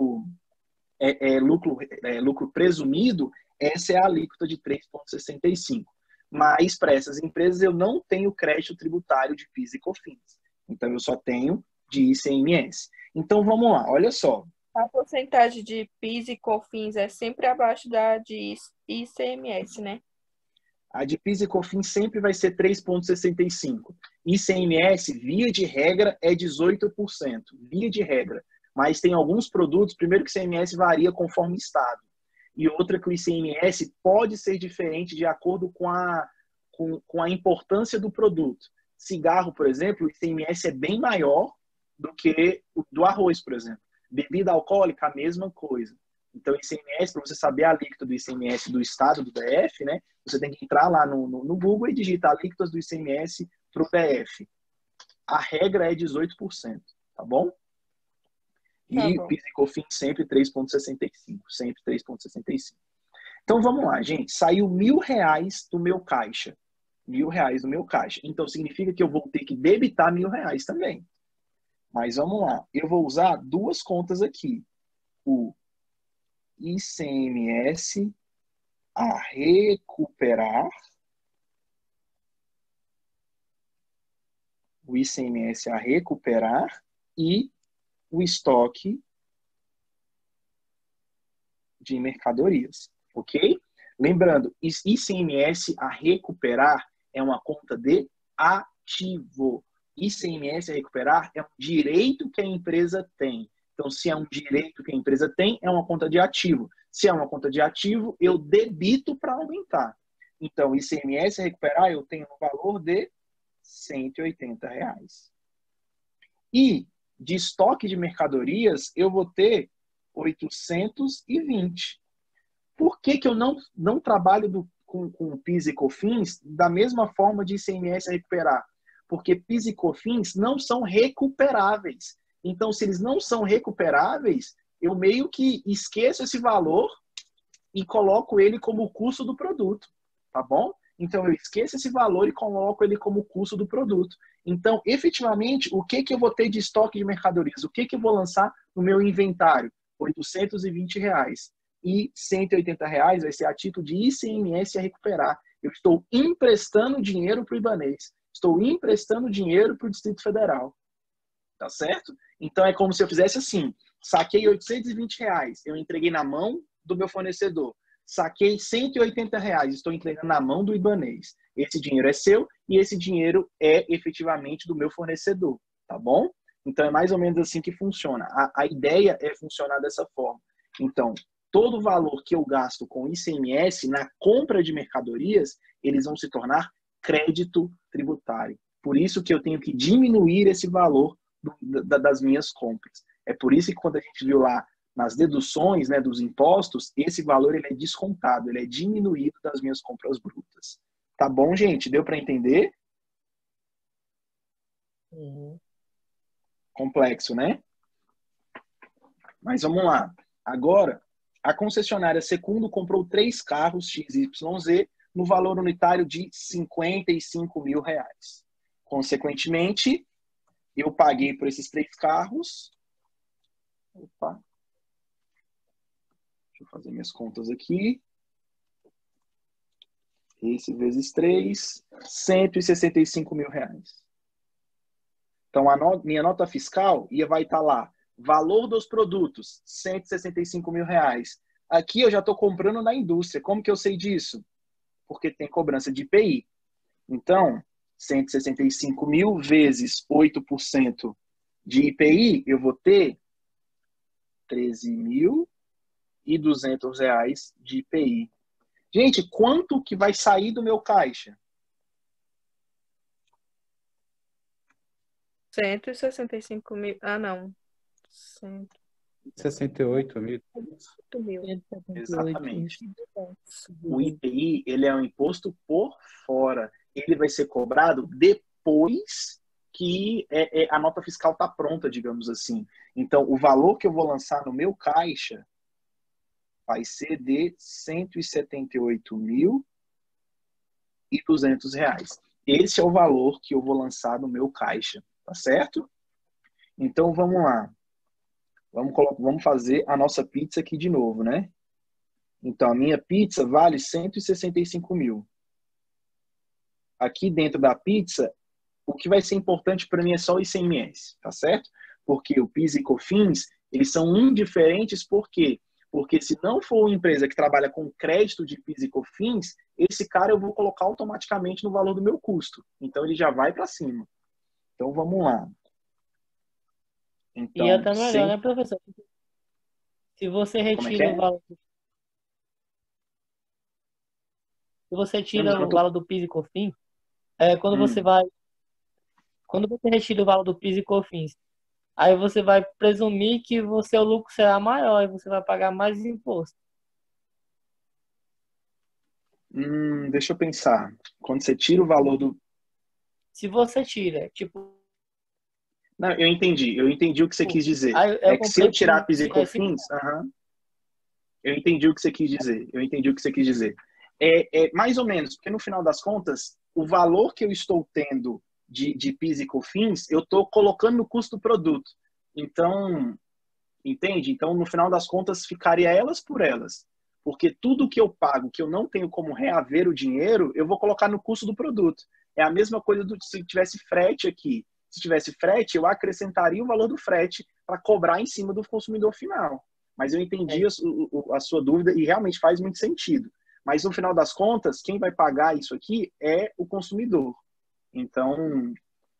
lucro presumido, essa é a alíquota de 3,65. Mas para essas empresas eu não tenho crédito tributário de PIS e COFINS. Então, eu só tenho de ICMS. Então, vamos lá, olha só. A porcentagem de PIS e COFINS é sempre abaixo da de ICMS, né? A de PIS e COFINS sempre vai ser 3,65. ICMS, via de regra, é 18%. Via de regra. Mas tem alguns produtos, primeiro que o ICMS varia conforme o estado. E outra que o ICMS pode ser diferente de acordo com a importância do produto. Cigarro, por exemplo, o ICMS é bem maior do que o do arroz, por exemplo. Bebida alcoólica, a mesma coisa. Então, ICMS, para você saber a alíquota do ICMS do estado do DF, né, você tem que entrar lá no Google e digitar alíquotas do ICMS para o DF. A regra é 18%, tá bom? E PIS e COFINS sempre 3,65. Sempre 3,65. Então, vamos lá, gente. Saiu R$ 1.000 do meu caixa. R$ 1.000 do meu caixa. Então, significa que eu vou ter que debitar R$ 1.000 também. Mas vamos lá. Eu vou usar 2 contas aqui. O ICMS a recuperar. O ICMS a recuperar e o estoque de mercadorias, ok? Lembrando, ICMS a recuperar é uma conta de ativo. ICMS a recuperar é um direito que a empresa tem. Então, se é um direito que a empresa tem, é uma conta de ativo. Se é uma conta de ativo, eu debito para aumentar. Então, ICMS a recuperar, eu tenho um valor de R$ 180. E de estoque de mercadorias, eu vou ter 820. Por que eu não trabalho com PIS e COFINS da mesma forma de ICMS a recuperar? Porque PIS e COFINS não são recuperáveis. Então, se eles não são recuperáveis, eu meio que esqueço esse valor e coloco ele como custo do produto, tá bom? Então, eu esqueço esse valor e coloco ele como custo do produto. Então, efetivamente, o que eu vou ter de estoque de mercadorias? O que eu vou lançar no meu inventário? R$ 820. E R$ 180 vai ser a título de ICMS a recuperar. Eu estou emprestando dinheiro para o Ibanez. Estou emprestando dinheiro para o Distrito Federal. Tá certo? Então, é como se eu fizesse assim. Saquei R$ 820. Eu entreguei na mão do meu fornecedor. Saquei R$ 180, estou entregando na mão do Ibanez. Esse dinheiro é seu e esse dinheiro é efetivamente do meu fornecedor, tá bom? Então é mais ou menos assim que funciona. A ideia é funcionar dessa forma. Então, todo o valor que eu gasto com ICMS na compra de mercadorias, eles vão se tornar crédito tributário. Por isso que eu tenho que diminuir esse valor das minhas compras. É por isso que quando a gente viu lá nas deduções, né, dos impostos, esse valor ele é descontado, ele é diminuído das minhas compras brutas. Tá bom, gente? Deu para entender? Uhum. Complexo, né? Mas vamos lá. Agora, a concessionária Secundo comprou 3 carros XYZ no valor unitário de R$ 55 mil. Consequentemente, eu paguei por esses 3 carros. Opa. Deixa eu fazer minhas contas aqui. Esse vezes 3, R$ 165 mil. Então, minha nota fiscal vai estar lá. Valor dos produtos, R$ 165.000. Aqui eu já estou comprando na indústria. Como que eu sei disso? Porque tem cobrança de IPI. Então, 165 mil vezes 8% de IPI, eu vou ter R$ 13.200 de IPI. Gente, quanto que vai sair do meu caixa? 165 mil. Ah, não. 68 mil. 108 mil. 178, Exatamente. isso. O IPI, ele é um imposto por fora. Ele vai ser cobrado depois que a nota fiscal está pronta, digamos assim. Então, o valor que eu vou lançar no meu caixa vai ser de R$ 178.200. Esse é o valor que eu vou lançar no meu caixa, tá certo? Então, vamos lá. Vamos fazer a nossa pizza aqui de novo, né? Então, a minha pizza vale 165 mil. Aqui dentro da pizza, o que vai ser importante para mim é só o ICMS, tá certo? Porque o PIS e COFINS, eles são indiferentes, por quê? Porque se não for uma empresa que trabalha com crédito de PIS e COFINS, esse cara eu vou colocar automaticamente no valor do meu custo. Então, ele já vai para cima. Então, vamos lá. E Então, até melhor, né, professor? Se você Como é que retira o é? valor, se você tira Eu o tô... valor do PIS e COFINS, Hum. quando você retira o valor do PIS e COFINS, aí você vai presumir que o seu lucro será maior e você vai pagar mais imposto. Deixa eu pensar. Quando você tira o valor do... Se você tira, tipo, Não, eu entendi o que você quis dizer. aí eu É que se eu comprei tirar por PIS e assim, COFINS, eu entendi o que você quis dizer. Eu entendi o que você quis dizer. É mais ou menos, porque no final das contas, o valor que eu estou tendo de PIS e COFINS, eu estou colocando no custo do produto. Então, entende? Então, no final das contas, ficaria elas por elas. Porque tudo que eu pago, que eu não tenho como reaver o dinheiro, eu vou colocar no custo do produto. É a mesma coisa do se tivesse frete aqui. Se tivesse frete, eu acrescentaria o valor do frete para cobrar em cima do consumidor final. Mas eu entendi a sua dúvida e realmente faz muito sentido. Mas no final das contas, quem vai pagar isso aqui é o consumidor. Então,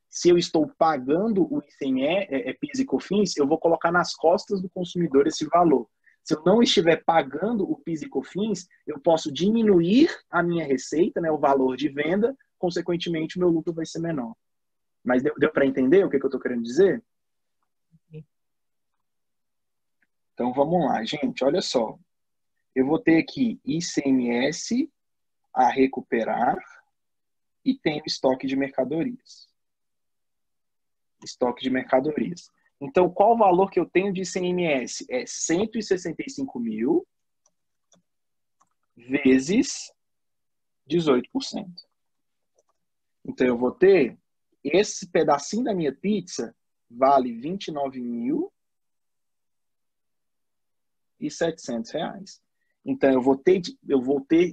se eu estou pagando o ICMS, PIS e COFINS, eu vou colocar nas costas do consumidor esse valor. Se eu não estiver pagando o PIS e COFINS, eu posso diminuir a minha receita, né, o valor de venda, consequentemente o meu lucro vai ser menor. Mas deu para entender o que eu estou querendo dizer? Então vamos lá, gente, olha só. Eu vou ter aqui ICMS a recuperar e tenho estoque de mercadorias. Estoque de mercadorias. Então, qual o valor que eu tenho de ICMS? É 165 mil vezes 18%. Então, eu vou ter esse pedacinho da minha pizza vale R$ 29.700. Então, eu vou ter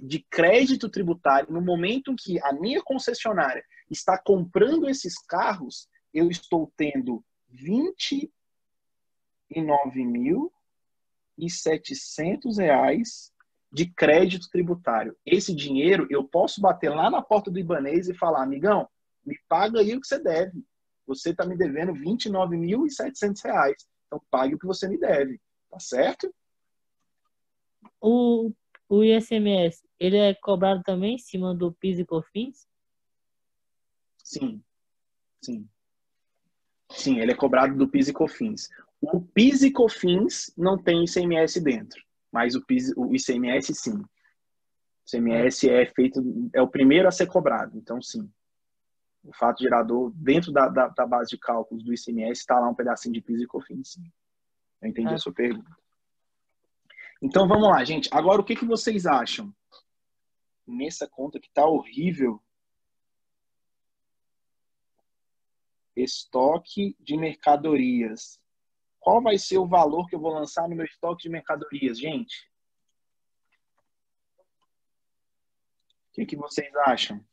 de crédito tributário no momento em que a minha concessionária está comprando esses carros, eu estou tendo R$ 29.700 de crédito tributário. Esse dinheiro eu posso bater lá na porta do Ibanez e falar, amigão, me paga aí o que você deve. Você está me devendo R$ 29.700. Então pague o que você me deve. Tá certo? o, o ICMS, ele é cobrado também em cima do PIS e COFINS? Sim, sim. Sim, ele é cobrado do PIS e COFINS. O PIS e COFINS não tem ICMS dentro, mas o ICMS sim. O ICMS é o primeiro a ser cobrado, então sim. O fato gerador, dentro da base de cálculos do ICMS, está lá um pedacinho de PIS e COFINS, sim. Eu entendi a sua pergunta. Então vamos lá, gente. Agora, o que vocês acham? Nessa conta que tá horrível. Estoque de mercadorias. Qual vai ser o valor que eu vou lançar no meu estoque de mercadorias, gente? O que vocês acham?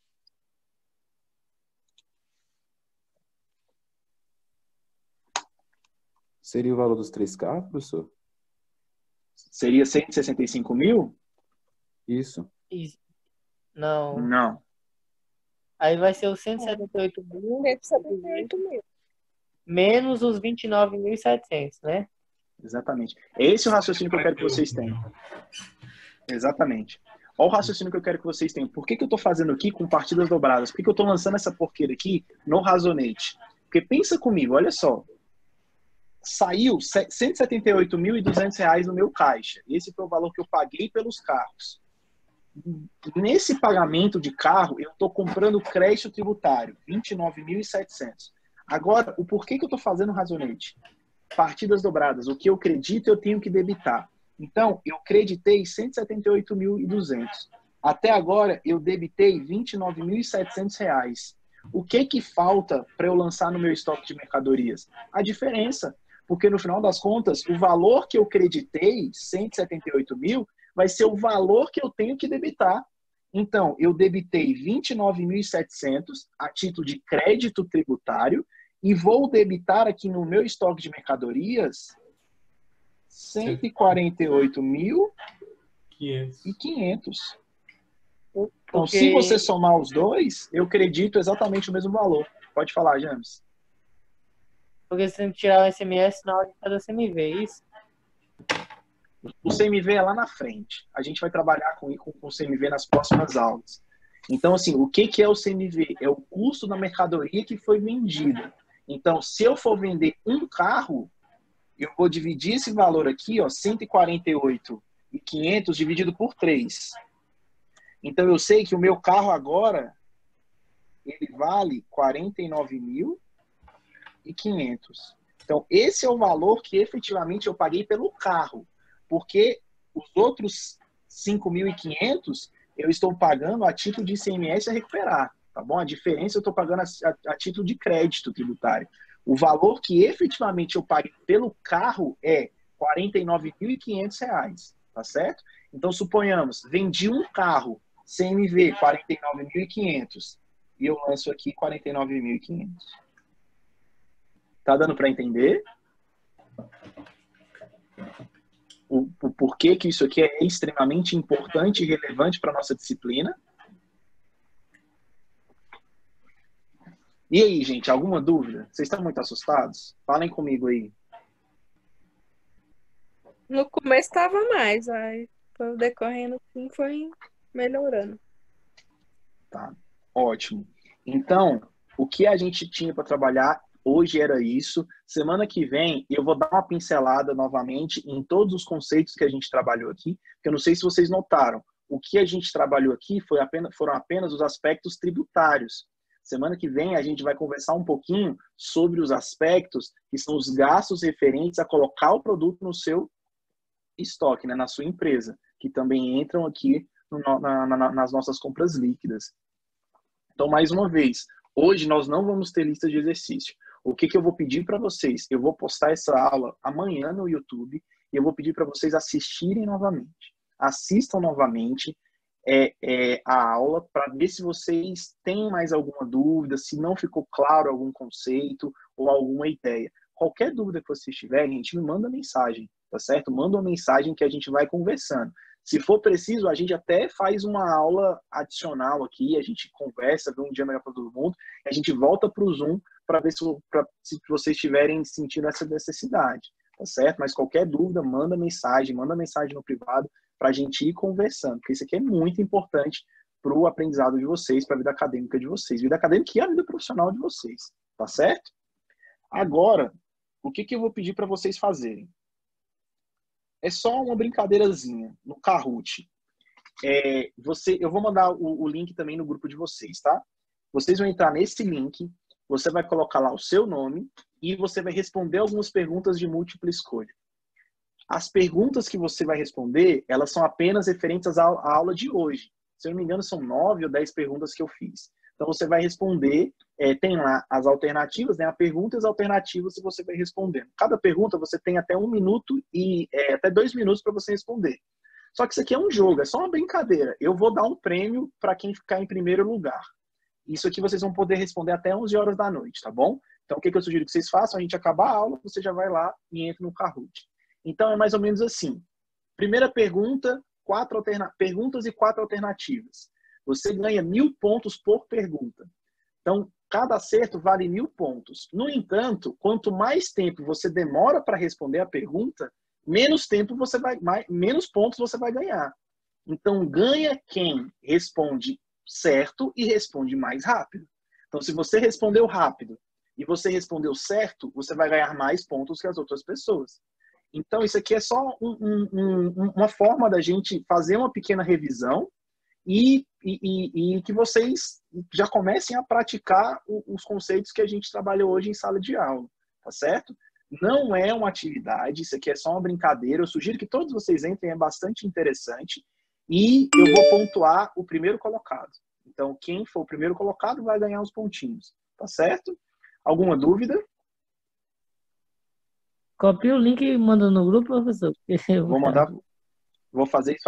Seria o valor dos 3 carros, professor? Seria 165 mil? Isso. Isso. Não. Não. Aí vai ser os 178 mil 178 mil. menos os 29.700, né? Exatamente. Esse é o raciocínio que eu quero que vocês tenham. Exatamente. Olha o raciocínio que eu quero que vocês tenham. Por que eu estou fazendo aqui com partidas dobradas? Por que eu estou lançando essa porqueira aqui no Razonete? Porque pensa comigo, olha só. Saiu R$ 178.200 no meu caixa. Esse foi o valor que eu paguei pelos carros. Nesse pagamento de carro, eu estou comprando crédito tributário, R$ 29.700. Agora, o porquê que eu estou fazendo Razonete? Partidas dobradas. O que eu acredito, eu tenho que debitar. Então, eu creditei R$ 178.200. Até agora, eu debitei R$ 29.700. O que falta para eu lançar no meu estoque de mercadorias? A diferença. Porque, no final das contas, o valor que eu creditei, 178 mil, vai ser o valor que eu tenho que debitar. Então, eu debitei 29.700 a título de crédito tributário e vou debitar aqui no meu estoque de mercadorias 148.500. Então, se você somar os dois, eu acredito exatamente o mesmo valor. Pode falar, James. Porque você tem que tirar o SMS na hora de cada CMV, é isso? O CMV é lá na frente. A gente vai trabalhar com o CMV nas próximas aulas. Então, assim, o que é o CMV? É o custo da mercadoria que foi vendida. Então, se eu for vender um carro, eu vou dividir esse valor aqui, ó, 148.500 dividido por 3. Então, eu sei que o meu carro agora, ele vale 49.500. Então, esse é o valor que efetivamente eu paguei pelo carro. Porque os outros 5.500 eu estou pagando a título de ICMS a recuperar. Tá bom? A diferença eu estou pagando a título de crédito tributário. O valor que efetivamente eu paguei pelo carro é R$ 49.500. Tá certo? Então, suponhamos, vendi um carro CMV 49.500 e eu lanço aqui 49.500. Tá dando para entender? O porquê que isso aqui é extremamente importante e relevante para a nossa disciplina? E aí, gente, alguma dúvida? Vocês estão muito assustados? Falem comigo aí. No começo estava mais, aí foi decorrendo assim, foi melhorando. Tá, ótimo. Então, o que a gente tinha para trabalhar hoje era isso. Semana que vem eu vou dar uma pincelada novamente em todos os conceitos que a gente trabalhou aqui, porque eu não sei se vocês notaram. O que a gente trabalhou aqui foram apenas os aspectos tributários. Semana que vem a gente vai conversar um pouquinho sobre os aspectos que são os gastos referentes a colocar o produto no seu estoque, né, na sua empresa, que também entram aqui nas nossas compras líquidas. Então, mais uma vez, hoje nós não vamos ter lista de exercício. O que eu vou pedir para vocês? Eu vou postar essa aula amanhã no YouTube e eu vou pedir para vocês assistirem novamente. Assistam novamente a aula para ver se vocês têm mais alguma dúvida, se não ficou claro algum conceito ou alguma ideia. Qualquer dúvida que vocês tiverem, a gente me manda mensagem, tá certo? Manda uma mensagem que a gente vai conversando. Se for preciso, a gente até faz uma aula adicional aqui, a gente conversa, vê um dia melhor para todo mundo, e a gente volta para o Zoom para ver se vocês estiverem sentindo essa necessidade, tá certo? Mas qualquer dúvida, manda mensagem no privado para a gente ir conversando, porque isso aqui é muito importante para o aprendizado de vocês, para a vida acadêmica de vocês, vida acadêmica e a vida profissional de vocês, tá certo? Agora, o que eu vou pedir para vocês fazerem? É só uma brincadeirazinha no Kahoot. Eu vou mandar o link também no grupo de vocês, tá? Vocês vão entrar nesse link, você vai colocar lá o seu nome e você vai responder algumas perguntas de múltipla escolha. As perguntas que você vai responder, elas são apenas referentes à aula de hoje. Se eu não me engano, são 9 ou 10 perguntas que eu fiz. Então, você vai responder, tem lá as alternativas, né? A pergunta e as alternativas que você vai respondendo. Cada pergunta você tem até 1 minuto e até 2 minutos para você responder. Só que isso aqui é um jogo, é só uma brincadeira. Eu vou dar um prêmio para quem ficar em primeiro lugar. Isso aqui vocês vão poder responder até 11 horas da noite, tá bom? Então, o que eu sugiro que vocês façam? A gente acaba a aula, você já vai lá e entra no Kahoot. Então, é mais ou menos assim. Primeira pergunta, perguntas e 4 alternativas. Você ganha 1.000 pontos por pergunta. Então, cada acerto vale 1.000 pontos. No entanto, quanto mais tempo você demora para responder a pergunta, menos pontos você vai ganhar. Então, ganha quem responde certo e responde mais rápido. Então, se você respondeu rápido e você respondeu certo, você vai ganhar mais pontos que as outras pessoas. Então, isso aqui é só uma forma da gente fazer uma pequena revisão e que vocês já comecem a praticar os conceitos que a gente trabalhou hoje em sala de aula, tá certo? Não é uma atividade, isso aqui é só uma brincadeira. Eu sugiro que todos vocês entrem, é bastante interessante. E eu vou pontuar o primeiro colocado. Então, quem for o primeiro colocado vai ganhar os pontinhos, tá certo? Alguma dúvida? Copia o link e manda no grupo, professor. Vou fazer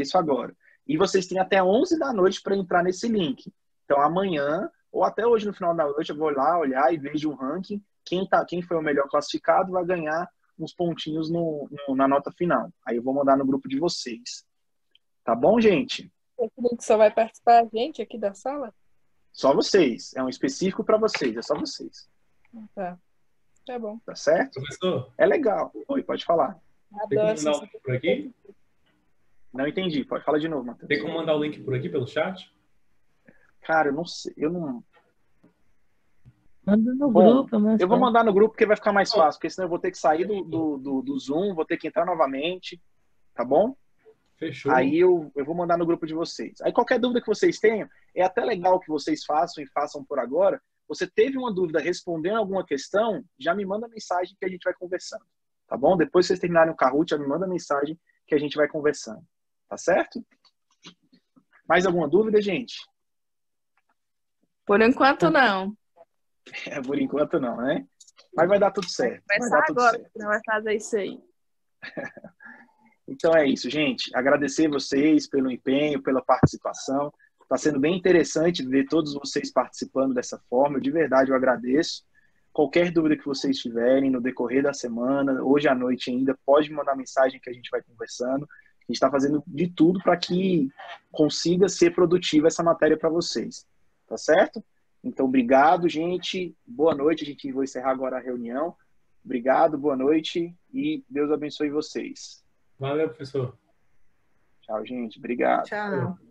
isso agora. E vocês têm até 11 da noite para entrar nesse link. Então, amanhã, ou até hoje no final da noite, eu vou lá olhar e vejo o ranking. Quem foi o melhor classificado vai ganhar uns pontinhos na nota final. Aí eu vou mandar no grupo de vocês. Tá bom, gente? Esse link só vai participar a gente aqui da sala? Só vocês. É um específico para vocês. É só vocês. Tá. Tá bom. Tá certo? Professor, É legal. Oi, pode falar. tem Adoro como mandar o link por aqui? Não entendi. Pode falar de novo, Matheus. Tem como mandar o link por aqui pelo chat? Cara, eu não sei. Eu não... Manda no Bom, grupo, mas eu vou mandar no grupo porque vai ficar mais fácil. Porque senão eu vou ter que sair do Zoom, vou ter que entrar novamente. Tá bom? Fechou. Aí eu vou mandar no grupo de vocês. Aí qualquer dúvida que vocês tenham, é até legal que vocês façam e façam por agora. Você teve uma dúvida respondendo alguma questão, já me manda mensagem que a gente vai conversando. Tá bom? Depois que vocês terminarem o Kahoot, já me manda mensagem que a gente vai conversando. Tá certo? Mais alguma dúvida, gente? Por enquanto, não. Por enquanto não, né? Mas vai dar tudo certo. Vai Começar dar tudo agora, certo. não vai fazer isso aí. Então é isso, gente. Agradecer vocês pelo empenho, pela participação. Está sendo bem interessante ver todos vocês participando dessa forma. De verdade, eu agradeço. Qualquer dúvida que vocês tiverem no decorrer da semana, hoje à noite ainda, pode mandar mensagem que a gente vai conversando. A gente está fazendo de tudo para que consiga ser produtiva essa matéria para vocês. Tá certo? Então, obrigado, gente. Boa noite. A gente vai encerrar agora a reunião. Obrigado, boa noite e Deus abençoe vocês. Valeu, professor. Tchau, gente. Obrigado. Tchau.